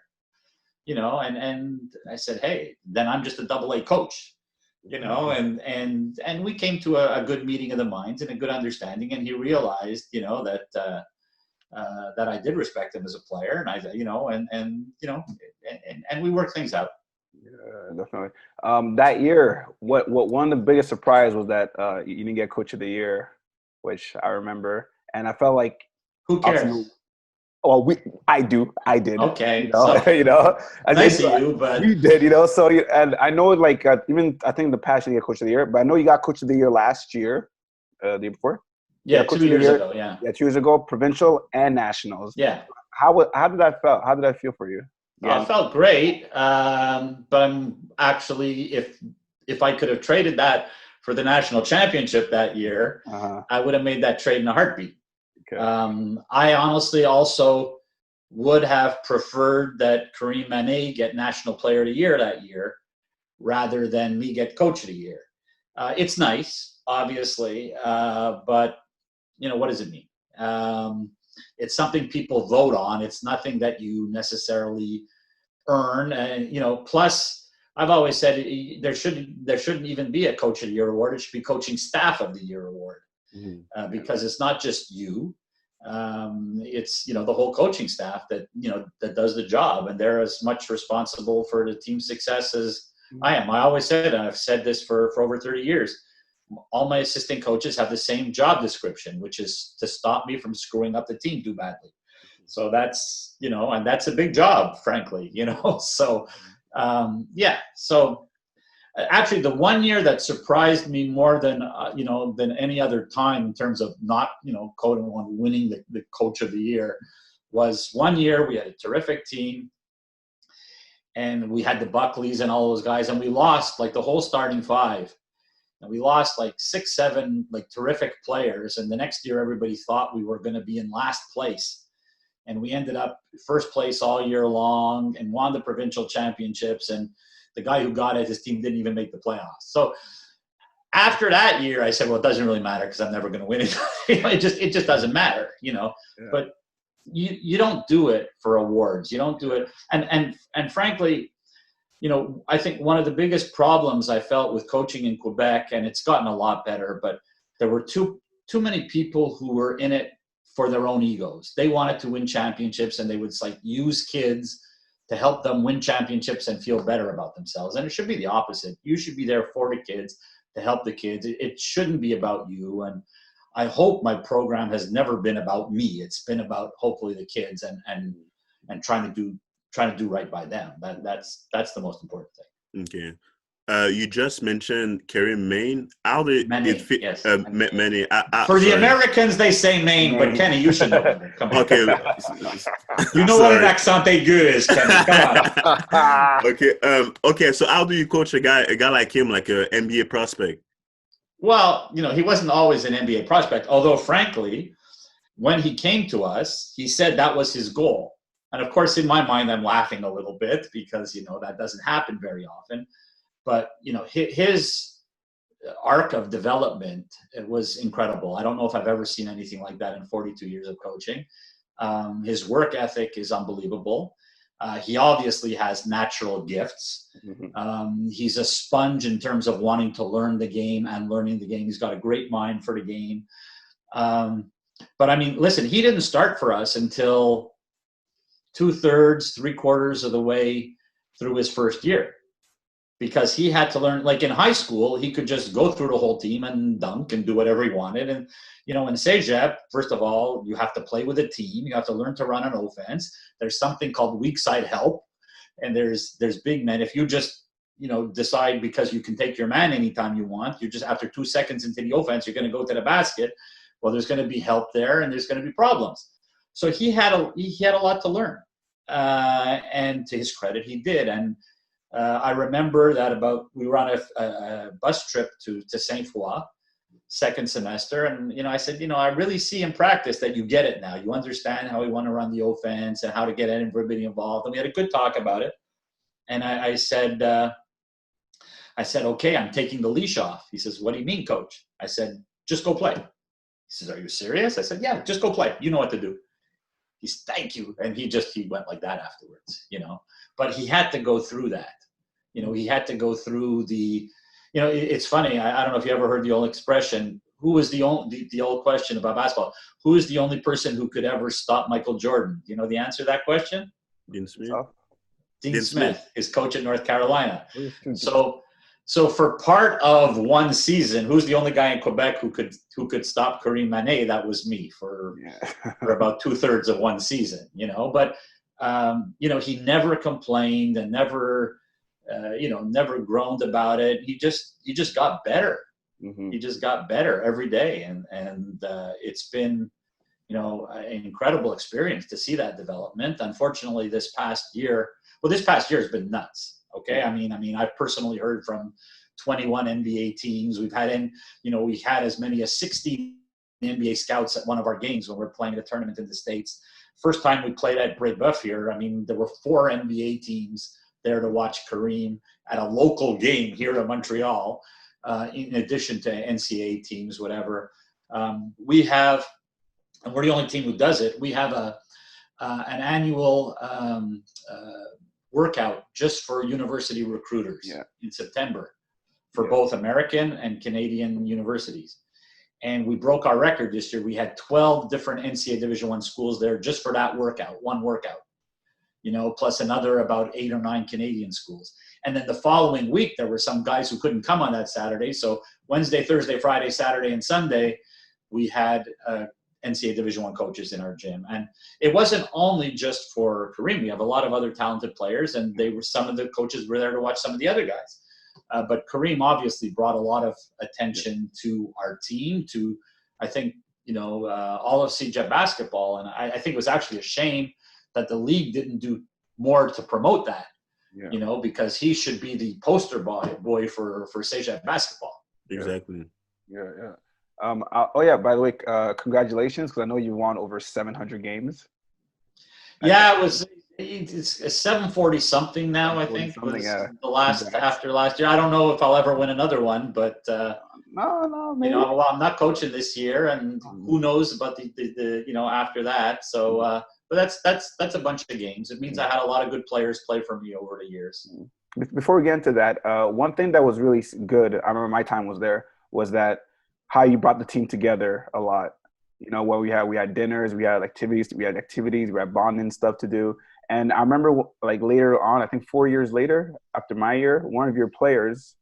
and I said, hey, then I'm just a AA coach, and we came to a good meeting of the minds and a good understanding. And he realized, that I did respect him as a player, and we worked things out. Yeah, definitely. That year, what one of the biggest surprise was that you didn't get Coach of the Year, which I remember, and I felt like who cares? Well, I did. Okay, nice of you, but we did, So and I know, like even I think the past year you got Coach of the Year, but I know you got Coach of the Year last year, the year before. Yeah, 2 years ago. Yeah, 2 years ago, provincial and nationals. Yeah. How did that feel? How did that feel for you? Yeah. It felt great, but I'm actually, if I could have traded that for the national championship that year, I would have made that trade in a heartbeat. Okay. I honestly also would have preferred that Kareem Mané get National Player of the Year that year rather than me get Coach of the Year. It's nice, obviously, but what does it mean? It's something people vote on. It's nothing that you necessarily earn. And, plus I've always said there shouldn't even be a Coach of the Year award. It should be Coaching Staff of the Year award. Mm-hmm. Because it's not just you. It's, the whole coaching staff that, that does the job, and they're as much responsible for the team's success as I am. I always said, and I've said this for over 30 years, all my assistant coaches have the same job description, which is to stop me from screwing up the team too badly. So that's, and that's a big job, frankly, so, yeah. So actually the one year that surprised me more than, than any other time in terms of not, quote unquote, winning the Coach of the Year was one year we had a terrific team and we had the Buckleys and all those guys, and we lost like the whole starting five. And we lost like 6, 7 like terrific players. And the next year, everybody thought we were going to be in last place. And we ended up first place all year long and won the provincial championships. And the guy who got it, his team didn't even make the playoffs. So after that year, I said, well, it doesn't really matter because I'm never going to win it. It just doesn't matter, Yeah. But you don't do it for awards. You don't do it. And frankly, I think one of the biggest problems I felt with coaching in Quebec, and it's gotten a lot better, but there were too many people who were in it for their own egos. They wanted to win championships, and they would use kids to help them win championships and feel better about themselves. And it should be the opposite. You should be there for the kids, to help the kids. It shouldn't be about you. And I hope my program has never been about me. It's been about hopefully the kids and trying to do right by them. That's the most important thing. Okay. You just mentioned Kareem Maine. How did it fit? Yes. Maine. For the Americans, they say Maine, but Kenny, you should know better. Come on. Okay. You know what an accent aigu is, Kenny. Come on. Okay. Okay. So how do you coach a guy like him, like an NBA prospect? Well, he wasn't always an NBA prospect. Although, frankly, when he came to us, he said that was his goal. And of course, in my mind, I'm laughing a little bit because, that doesn't happen very often. But, his arc of development, it was incredible. I don't know if I've ever seen anything like that in 42 years of coaching. His work ethic is unbelievable. He obviously has natural gifts. He's a sponge in terms of wanting to learn the game and learning the game. He's got a great mind for the game. But I mean, listen, he didn't start for us until 2/3, 3/4 of the way through his first year, because he had to learn. Like in high school, he could just go through the whole team and dunk and do whatever he wanted. And, you know, in Cégep, first of all, you have to play with a team. You have to learn to run an offense. There's something called weak side help. And there's big men. If you just, you know, decide because you can take your man anytime you want, you just, after 2 seconds into the offense, you're going to go to the basket. Well, there's going to be help there and there's going to be problems. So he had a lot to learn. And to his credit, he did. And I remember that we were on a bus trip to Saint Foy, second semester. And, you know, I said, you know, I really see in practice that you get it now. You understand how we want to run the offense and how to get everybody involved. And we had a good talk about it. And I said, okay, I'm taking the leash off. He says, what do you mean, coach? I said, just go play. He says, are you serious? I said, yeah, just go play. You know what to do. He's, thank you. And he went like that afterwards, you know. But he had to go through that. You know, he had to go through the, you know, it's funny. I don't know if you ever heard the old expression, who was the old question about basketball, who is the only person who could ever stop Michael Jordan? You know the answer to that question? Dean Smith. Dean Smith, his coach at North Carolina. So for part of one season, who's the only guy in Quebec who could stop Karim Mané? That was me for about 2/3 of one season, you know. But you know, he never complained and never never groaned about it. He just got better. He just got better every day, and it's been, you know, an incredible experience to see that development. Unfortunately, this past year has been nuts. Okay, I mean, I've personally heard from 21 NBA teams. We had as many as 60 NBA scouts at one of our games when we're playing the tournament in the States. First time we played at Brébeuf here, I mean, there were 4 NBA teams there to watch Kareem at a local game here in Montreal, in addition to NCAA teams, whatever. We have, and we're the only team who does it, we have an annual workout just for university recruiters in September for both American and Canadian universities. And we broke our record this year. We had 12 different NCAA Division I schools there just for that one workout, you know, plus another about 8 or 9 Canadian schools. And then the following week, there were some guys who couldn't come on that Saturday. So Wednesday, Thursday, Friday, Saturday, and Sunday, we had NCAA Division I coaches in our gym. And it wasn't only just for Kareem. We have a lot of other talented players, and some of the coaches were there to watch some of the other guys. But Kareem obviously brought a lot of attention to our team, to, I think, you know, all of Cégep basketball. And I think it was actually a shame that the league didn't do more to promote that, you know, because he should be the poster boy for Cégep basketball. Exactly. Yeah. By the way, congratulations, because I know you won over 700 games. Yeah, it's 740 something now, I think. After last year. I don't know if I'll ever win another one, but no, maybe. You know, well, I'm not coaching this year, and who knows about the you know, after that. So but that's a bunch of games. It means I had a lot of good players play for me over the years. Before we get into that, one thing that was really good, I remember my time was there, was that how you brought the team together a lot. You know, where we had dinners, we had activities, we had bonding stuff to do. And I remember, like, later on, I think 4 years later, after my year, one of your players,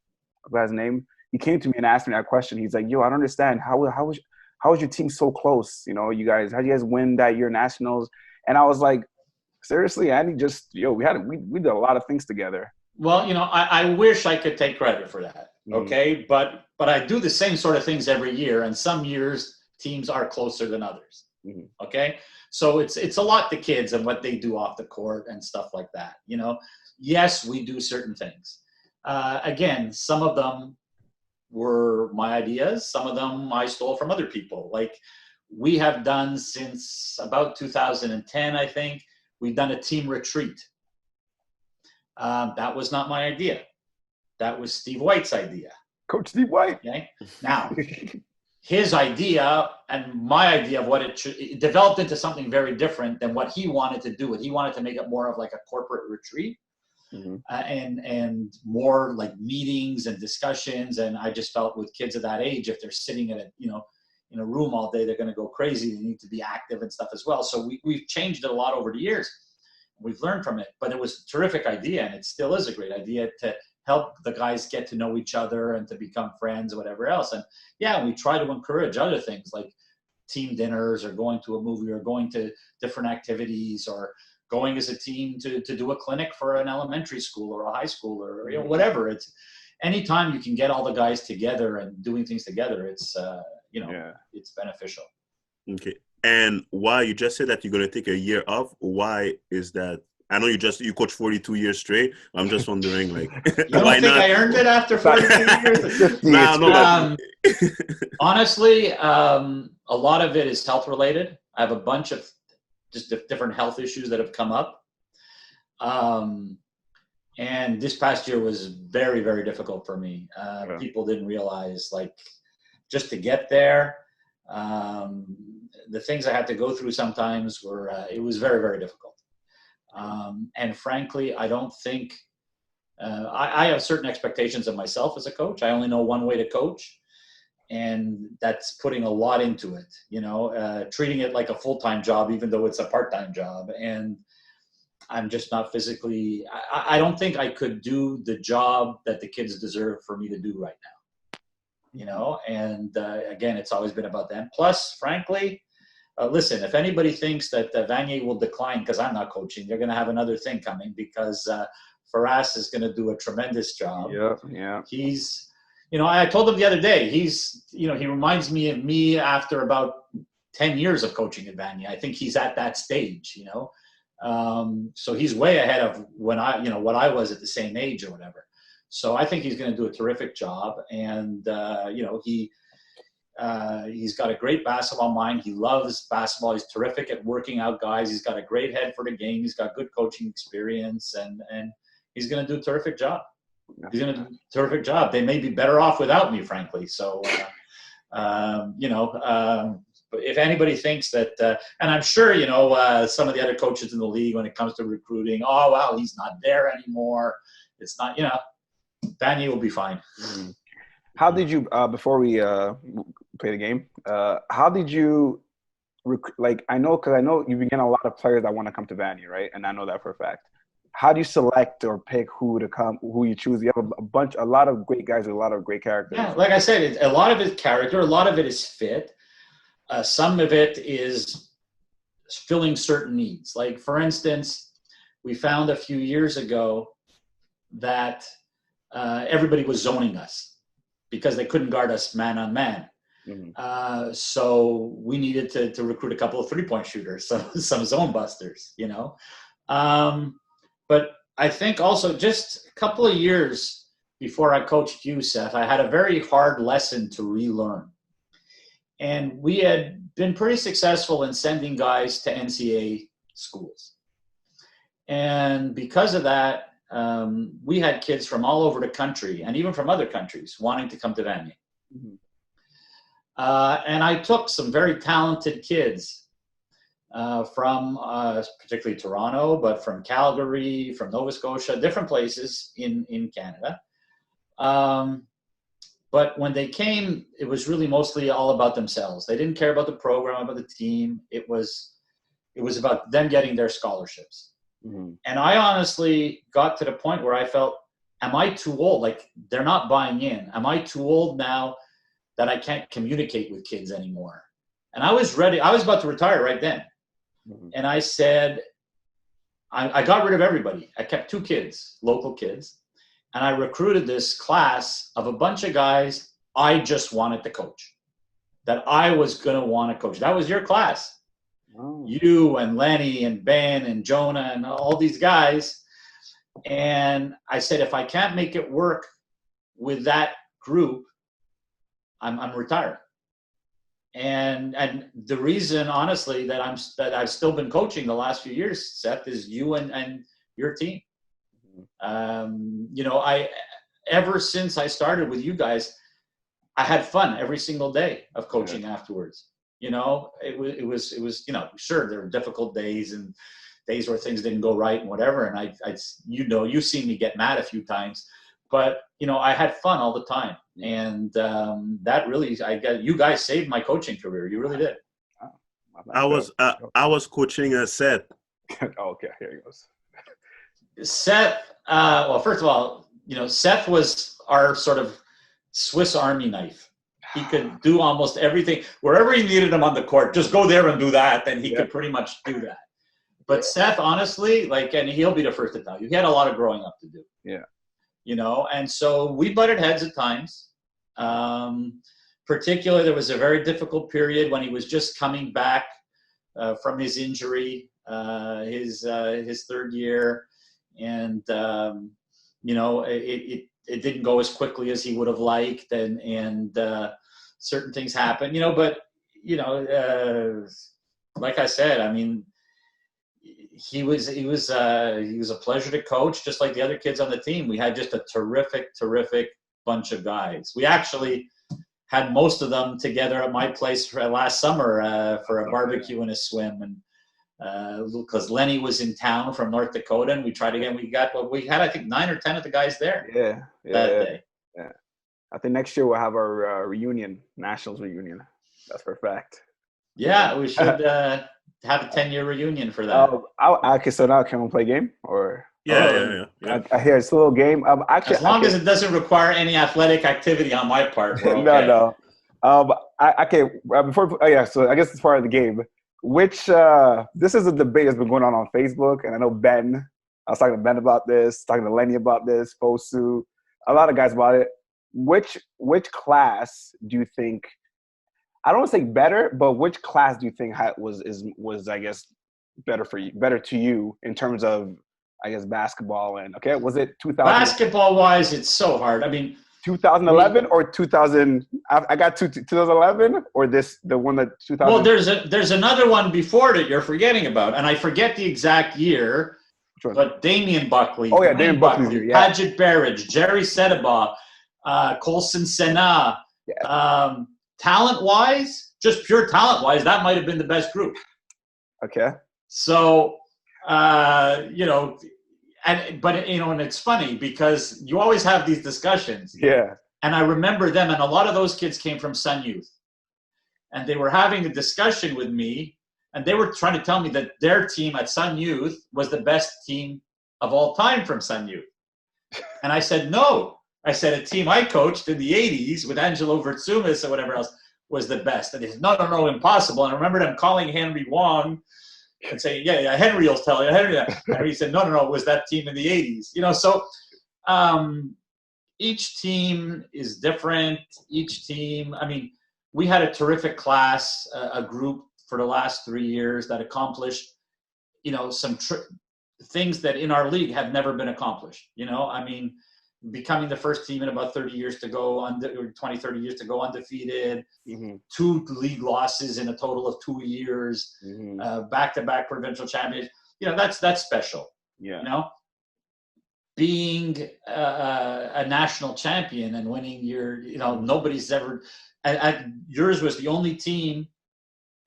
I forgot his name, he came to me and asked me that question. He's like, yo, I don't understand. How was your team so close? You know, how did you guys win that year nationals? And I was like, seriously, Andy, we did a lot of things together. Well, you know, I wish I could take credit for that. Okay. But I do the same sort of things every year. And some years teams are closer than others. Okay. So it's a lot to kids and what they do off the court and stuff like that. You know, yes, we do certain things. Again, some of them were my ideas. Some of them I stole from other people. Like we have done since about 2010, I think, we've done a team retreat. That was not my idea. That was Steve White's idea. Coach Steve White. Okay. Now, his idea and my idea of what it developed into something very different than what he wanted to do. He wanted to make it more of like a corporate retreat. Mm-hmm. And more like meetings and discussions. And I just felt with kids at that age, if they're sitting in a room all day, they're going to go crazy. They need to be active and stuff as well. So we've changed it a lot over the years. We've learned from it, but it was a terrific idea, and it still is a great idea to help the guys get to know each other and to become friends or whatever else. And yeah, we try to encourage other things like team dinners or going to a movie or going to different activities or going as a team to do a clinic for an elementary school or a high school or whatever. It's anytime you can get all the guys together and doing things together, it's it's beneficial. Okay. And why you just said that you're going to take a year off? Why is that? I know you coach 42 years straight. I'm just wondering, like, you don't think I earned it after 42 years? No. Honestly, a lot of it is health related. I have a bunch of just different health issues that have come up. And this past year was very, very difficult for me. People didn't realize, like, just to get there, the things I had to go through sometimes it was very, very difficult. And frankly, I don't think, I have certain expectations of myself as a coach. I only know one way to coach. And that's putting a lot into it, treating it like a full-time job, even though it's a part-time job. And I'm just not physically, I don't think I could do the job that the kids deserve for me to do right now, and again, it's always been about them. Plus, frankly, listen, if anybody thinks that Vanier will decline because I'm not coaching, they're going to have another thing coming because Faras is going to do a tremendous job. Yeah. He's, I told him the other day, he reminds me of me after about 10 years of coaching at Vanier. I think he's at that stage, so he's way ahead of when what I was at the same age or whatever. So I think he's going to do a terrific job. And, he's got a great basketball mind. He loves basketball. He's terrific at working out guys. He's got a great head for the game. He's got good coaching experience, and he's going to do a terrific job. He's going to do a terrific job. They may be better off without me, frankly. So, but if anybody thinks that, and I'm sure, some of the other coaches in the league, when it comes to recruiting, oh, wow, he's not there anymore. It's not, Vanier will be fine. Mm-hmm. How did you, before we play the game, how did you, I know you begin a lot of players that want to come to Vanier, right? And I know that for a fact. How do you select or pick who you choose? You have a lot of great guys with a lot of great characters. Yeah, like I said, a lot of it is character, a lot of it is fit. Some of it is filling certain needs. Like, for instance, we found a few years ago that everybody was zoning us because they couldn't guard us man on man. Mm-hmm. So we needed to recruit a couple of three-point shooters, some zone busters, But I think also just a couple of years before I coached you, Seth, I had a very hard lesson to relearn. And we had been pretty successful in sending guys to NCAA schools. And because of that, we had kids from all over the country and even from other countries wanting to come to Vanier. Mm-hmm. And I took some very talented kids from particularly Toronto, but from Calgary, from Nova Scotia, different places in Canada. But when they came, it was really mostly all about themselves. They didn't care about the program, about the team. It was about them getting their scholarships. Mm-hmm. And I honestly got to the point where I felt, am I too old? Like, they're not buying in. Am I too old now that I can't communicate with kids anymore? And I was ready. I was about to retire right then. Mm-hmm. And I said, I got rid of everybody. I kept 2 kids, local kids. And I recruited this class of a bunch of guys I just wanted to coach, that I was going to want to coach. That was your class. Oh. You and Lenny and Ben and Jonah and all these guys. And I said, if I can't make it work with that group, I'm retired. And the reason, honestly, that I've still been coaching the last few years, Seth, is you and your team. Ever since I started with you guys, I had fun every single day of coaching afterwards. You know, it was, you know, sure, there were difficult days and days where things didn't go right and whatever. And you've seen me get mad a few times, but you know, I had fun all the time. And that really, you guys saved my coaching career. You really did. I was coaching a Seth. Okay, here he goes. Seth, well, first of all, you know, Seth was our sort of Swiss Army knife. He could do almost everything. Wherever he needed him on the court, just go there and do that, and he could pretty much do that. But Seth, honestly, like, and he'll be the first to tell you, he had a lot of growing up to do. Yeah. You know, and so we butted heads at times. Particularly, there was a very difficult period when he was just coming back from his injury, his third year, and you know, it didn't go as quickly as he would have liked, and certain things happened, you know. But you know, like I said, I mean, he was a pleasure to coach, just like the other kids on the team. We had just a terrific bunch of guys. We actually had most of them together at my place for last summer for a barbecue and a swim, and because Lenny was in town from North Dakota, and we tried again. We had I think 9 or 10 of the guys there. That day. Yeah. I think next year we'll have our reunion, Nationals reunion. That's for a fact. Yeah, we should have a 10-year reunion for that. Okay, so now can we play a game? Or Yeah. I hear it's a little game. Actually, as long as it doesn't require any athletic activity on my part, we're okay. No. So I guess it's part of the game. Which this is a debate that's been going on Facebook, and I know Ben. I was talking to Ben about this, talking to Lenny about this, Fosu, a lot of guys about it. Which class do you think? I don't want to say better, but which class do you think was I guess better to you in terms of, I guess, basketball? And was it 2000? Basketball wise, it's so hard. I mean, 2011 or 2000? I got 2011 or the one that 2000. Well, there's another one before that you're forgetting about, and I forget the exact year. But Damian Buckley, Damian Buckley, Paget Barrage, Jerry Sedabaugh, Colson Senna. Yeah. Talent-wise, just pure talent-wise, that might have been the best group. Okay. So, you know, but you know, and it's funny because you always have these discussions. Yeah. And I remember them, and a lot of those kids came from Sun Youth, and they were having a discussion with me. And they were trying to tell me that their team at Sun Youth was the best team of all time from Sun Youth. And I said, no. I said, a team I coached in the 80s with Angelo Vertsumis or whatever else was the best. And they said, no, impossible. And I remember them calling Henry Wong and saying, yeah, Henry will tell you. Henry said, no, it was that team in the 80s. You know, so each team is different. Each team, I mean, we had a terrific class, a group, for the last 3 years that accomplished, you know, some things that in our league have never been accomplished. You know, I mean, becoming the first team in about 30 years to go 30 years to go undefeated, 2 league losses in a total of 2 years, back-to-back provincial champions. You know, that's special. Yeah. You know, being a national champion and winning nobody's ever, yours was the only team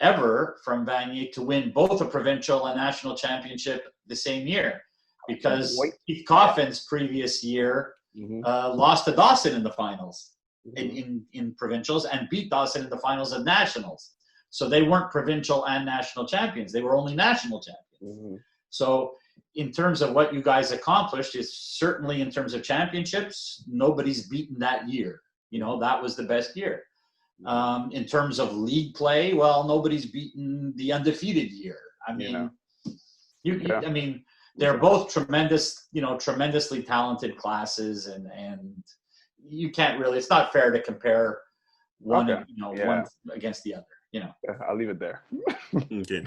ever from Vanier to win both a provincial and national championship the same year, because Keith Coffin's previous year lost to Dawson in the finals in provincials and beat Dawson in the finals of nationals. So they weren't provincial and national champions. They were only national champions. So in terms of what you guys accomplished, is certainly in terms of championships, nobody's beaten that year. You know, that was the best year. In terms of league play, well, nobody's beaten the undefeated year. I mean, I mean, they're both tremendously talented classes, and you can't really. It's not fair to compare one against the other. You know, I'll leave it there. Okay,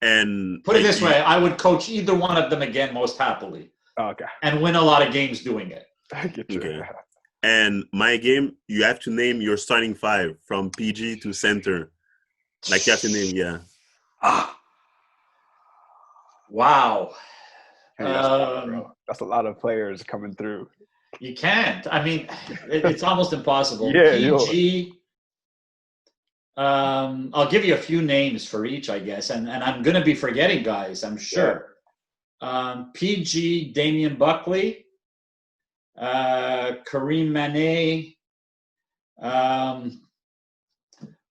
and put it this way: I would coach either one of them again most happily. Okay, and win a lot of games doing it. I get you. Okay. And my game, you have to name your starting 5 from PG to center. Like you have to name, Wow. That's a lot of players coming through. You can't. I mean, it's almost impossible. Yeah, PG, I'll give you a few names for each, I guess, and I'm going to be forgetting guys, I'm sure. PG, Damian Buckley, Kareem Mané.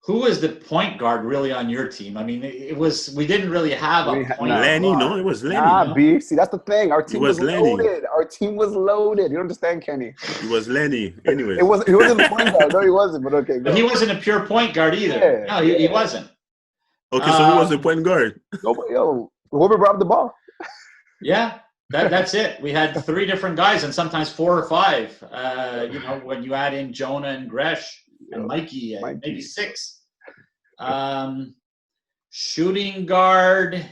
Who was the point guard really on your team? I mean, we didn't really have a point guard. Lenny, no, it was Lenny. Nah, B. See, that's the thing. Our team was Lenny. loaded. Our team was loaded. You don't understand, Kenny. It was Lenny. Anyways. He wasn't the point guard. No, he wasn't. But okay. But he wasn't a pure point guard either. Yeah, No, he wasn't. Okay, so who was the point guard? Whoever brought up the ball. Yeah, that's it. We had 3 different guys, and sometimes 4 or 5. When you add in Jonah and Gresh and Mikey, maybe 6. Shooting guard,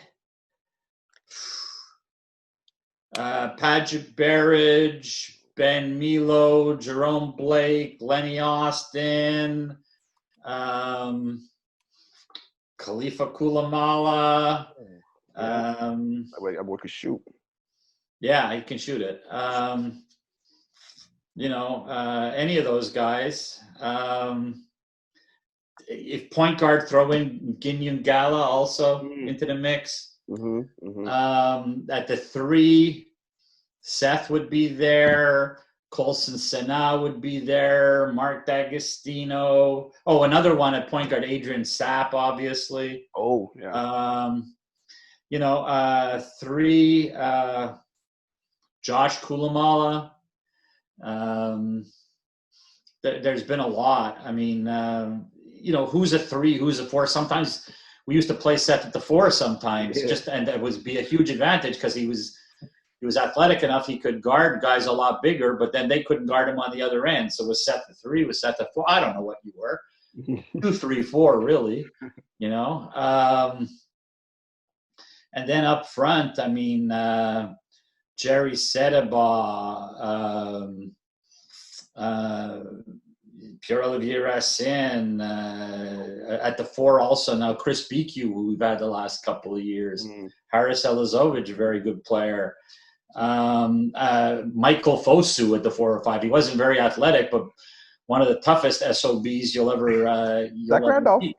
Paget Berridge, Ben Milo, Jerome Blake, Lenny Austin, Khalifa Kulamala. I'm going to shoot. Yeah, he can shoot it. Any of those guys. If point guard, throw in Ginyun Gala also into the mix. At the 3, Seth would be there. Colson Sena would be there. Mark D'Agostino. Oh, another one at point guard, Adrian Sapp, obviously. Oh, yeah. 3, Josh Kulamala. There's been a lot. I mean, who's a 3, who's a 4. Sometimes we used to play Seth at the 4 sometimes, and that would be a huge advantage because he was athletic enough he could guard guys a lot bigger, but then they couldn't guard him on the other end. So was Seth the 3, was Seth the 4? I don't know what you were. 2, 3, 4, really. And then up front, I mean, Jerry Sedaba, Pierre-Olivier Racine, at the 4 also now Chris BQ, who we've had the last couple of years. Haris Elizovic, a very good player. Michael Fosu at the 4 or 5. He wasn't very athletic, but one of the toughest SOBs you'll ever meet.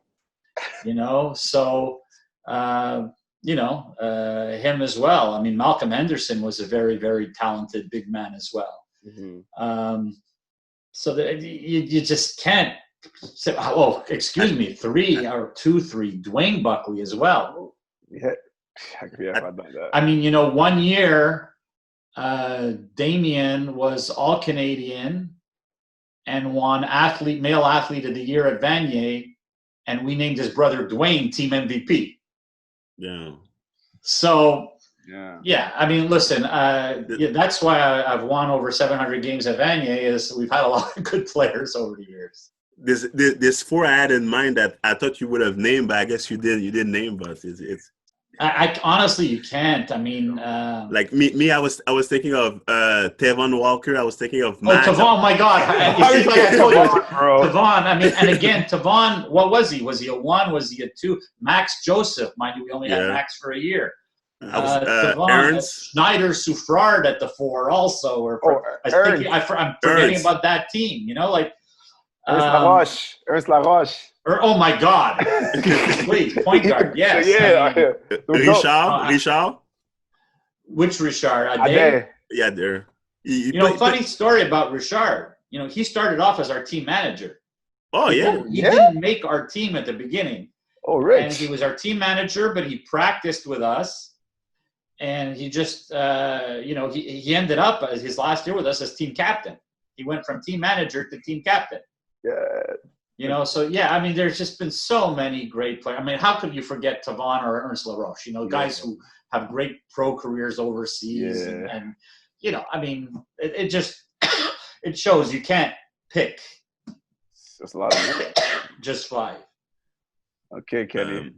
Him as well. I mean, Malcolm Henderson was a very, very talented big man as well. So that you just can't say, oh, excuse me, 3 or 2, 3, Dwayne Buckley as well. Yeah, I forget about that. I mean, 1 year, Damien was All-Canadian and won Male Athlete of the Year at Vanier, and we named his brother Dwayne Team MVP. Yeah. So, yeah. I mean, listen, that's why I've won over 700 games at Vanier is we've had a lot of good players over the years. This 4 I had in mind that I thought you would have named, but I guess you didn't. You didn't name, but it's. I honestly, you can't. I mean, like me, I was thinking of Tevon Walker. I was thinking of Max. Tevon, my God! It's like I told you, Tevon. I mean, and again, Tevon, what was he? Was he a 1? Was he a 2? Max Joseph, mind you, we only had Max for a year. Tevon, Schneider Suffrard at the 4 also. I'm forgetting about that team. Ernst Laroche. Oh my God! Wait, point guard. Yes. Richard. Which Richard? Ade? Yeah, there. Funny story about Richard. He started off as our team manager. Oh, yeah. He didn't make our team at the beginning. Oh, Rich. And he was our team manager, but he practiced with us. And he just, he ended up as his last year with us as team captain. He went from team manager to team captain. Yeah. So yeah, I mean, there's just been so many great players. I mean, how could you forget Tevon or Ernst Laroche? Guys who have great pro careers overseas, and I mean, it just it shows you can't pick. That's a lot of money. Just 5. Okay, Kenny.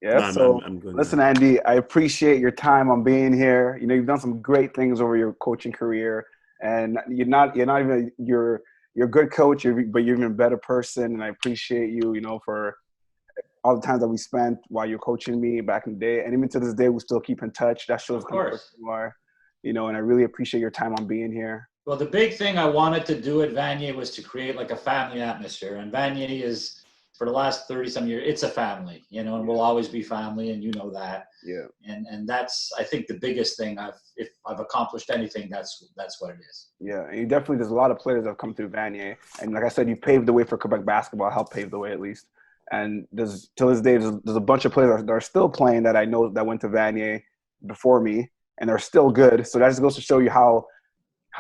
Listen, Andy, I appreciate your time on being here. You've done some great things over your coaching career, and you're a good coach, but you're even a better person, and I appreciate you, for all the times that we spent while you're coaching me back in the day, and even to this day, we still keep in touch. That shows how person you are, and I really appreciate your time on being here. Well, the big thing I wanted to do at Vanier was to create like a family atmosphere, and Vanier is for the last 30-some years, it's a family, you know, and we'll always be family, and you know that. Yeah. And that's, I think, the biggest thing. If I've accomplished anything, that's what it is. Yeah, and there's a lot of players that have come through Vanier, and like I said, you paved the way for Quebec basketball. Helped pave the way at least. And till this day, there's a bunch of players that are still playing that I know that went to Vanier before me, and are still good. So that just goes to show you how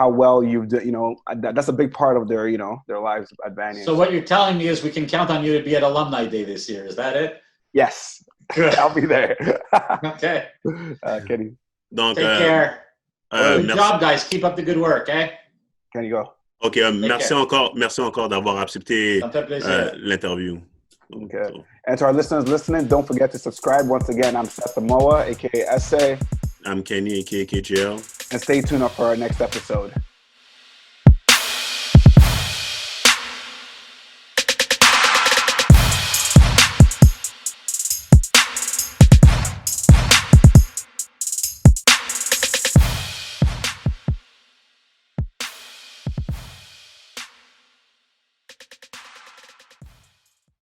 well you've done. You know, that's a big part of their their lives at Vanier. So what you're telling me is we can count on you to be at Alumni Day this year. Is that it? Yes, I'll be there. Okay. Kenny. Donc, Take care. Good merci. job, guys. Keep up the good work, eh? Kenny, go. OK, merci encore d'avoir accepté Ça me fait plaisir. l'interview. Okay. And to our listeners listening, don't forget to subscribe. Once again, I'm Seth Moa, a.k.a. SA. I'm Kenny, a.k.a. KJL. And stay tuned up for our next episode.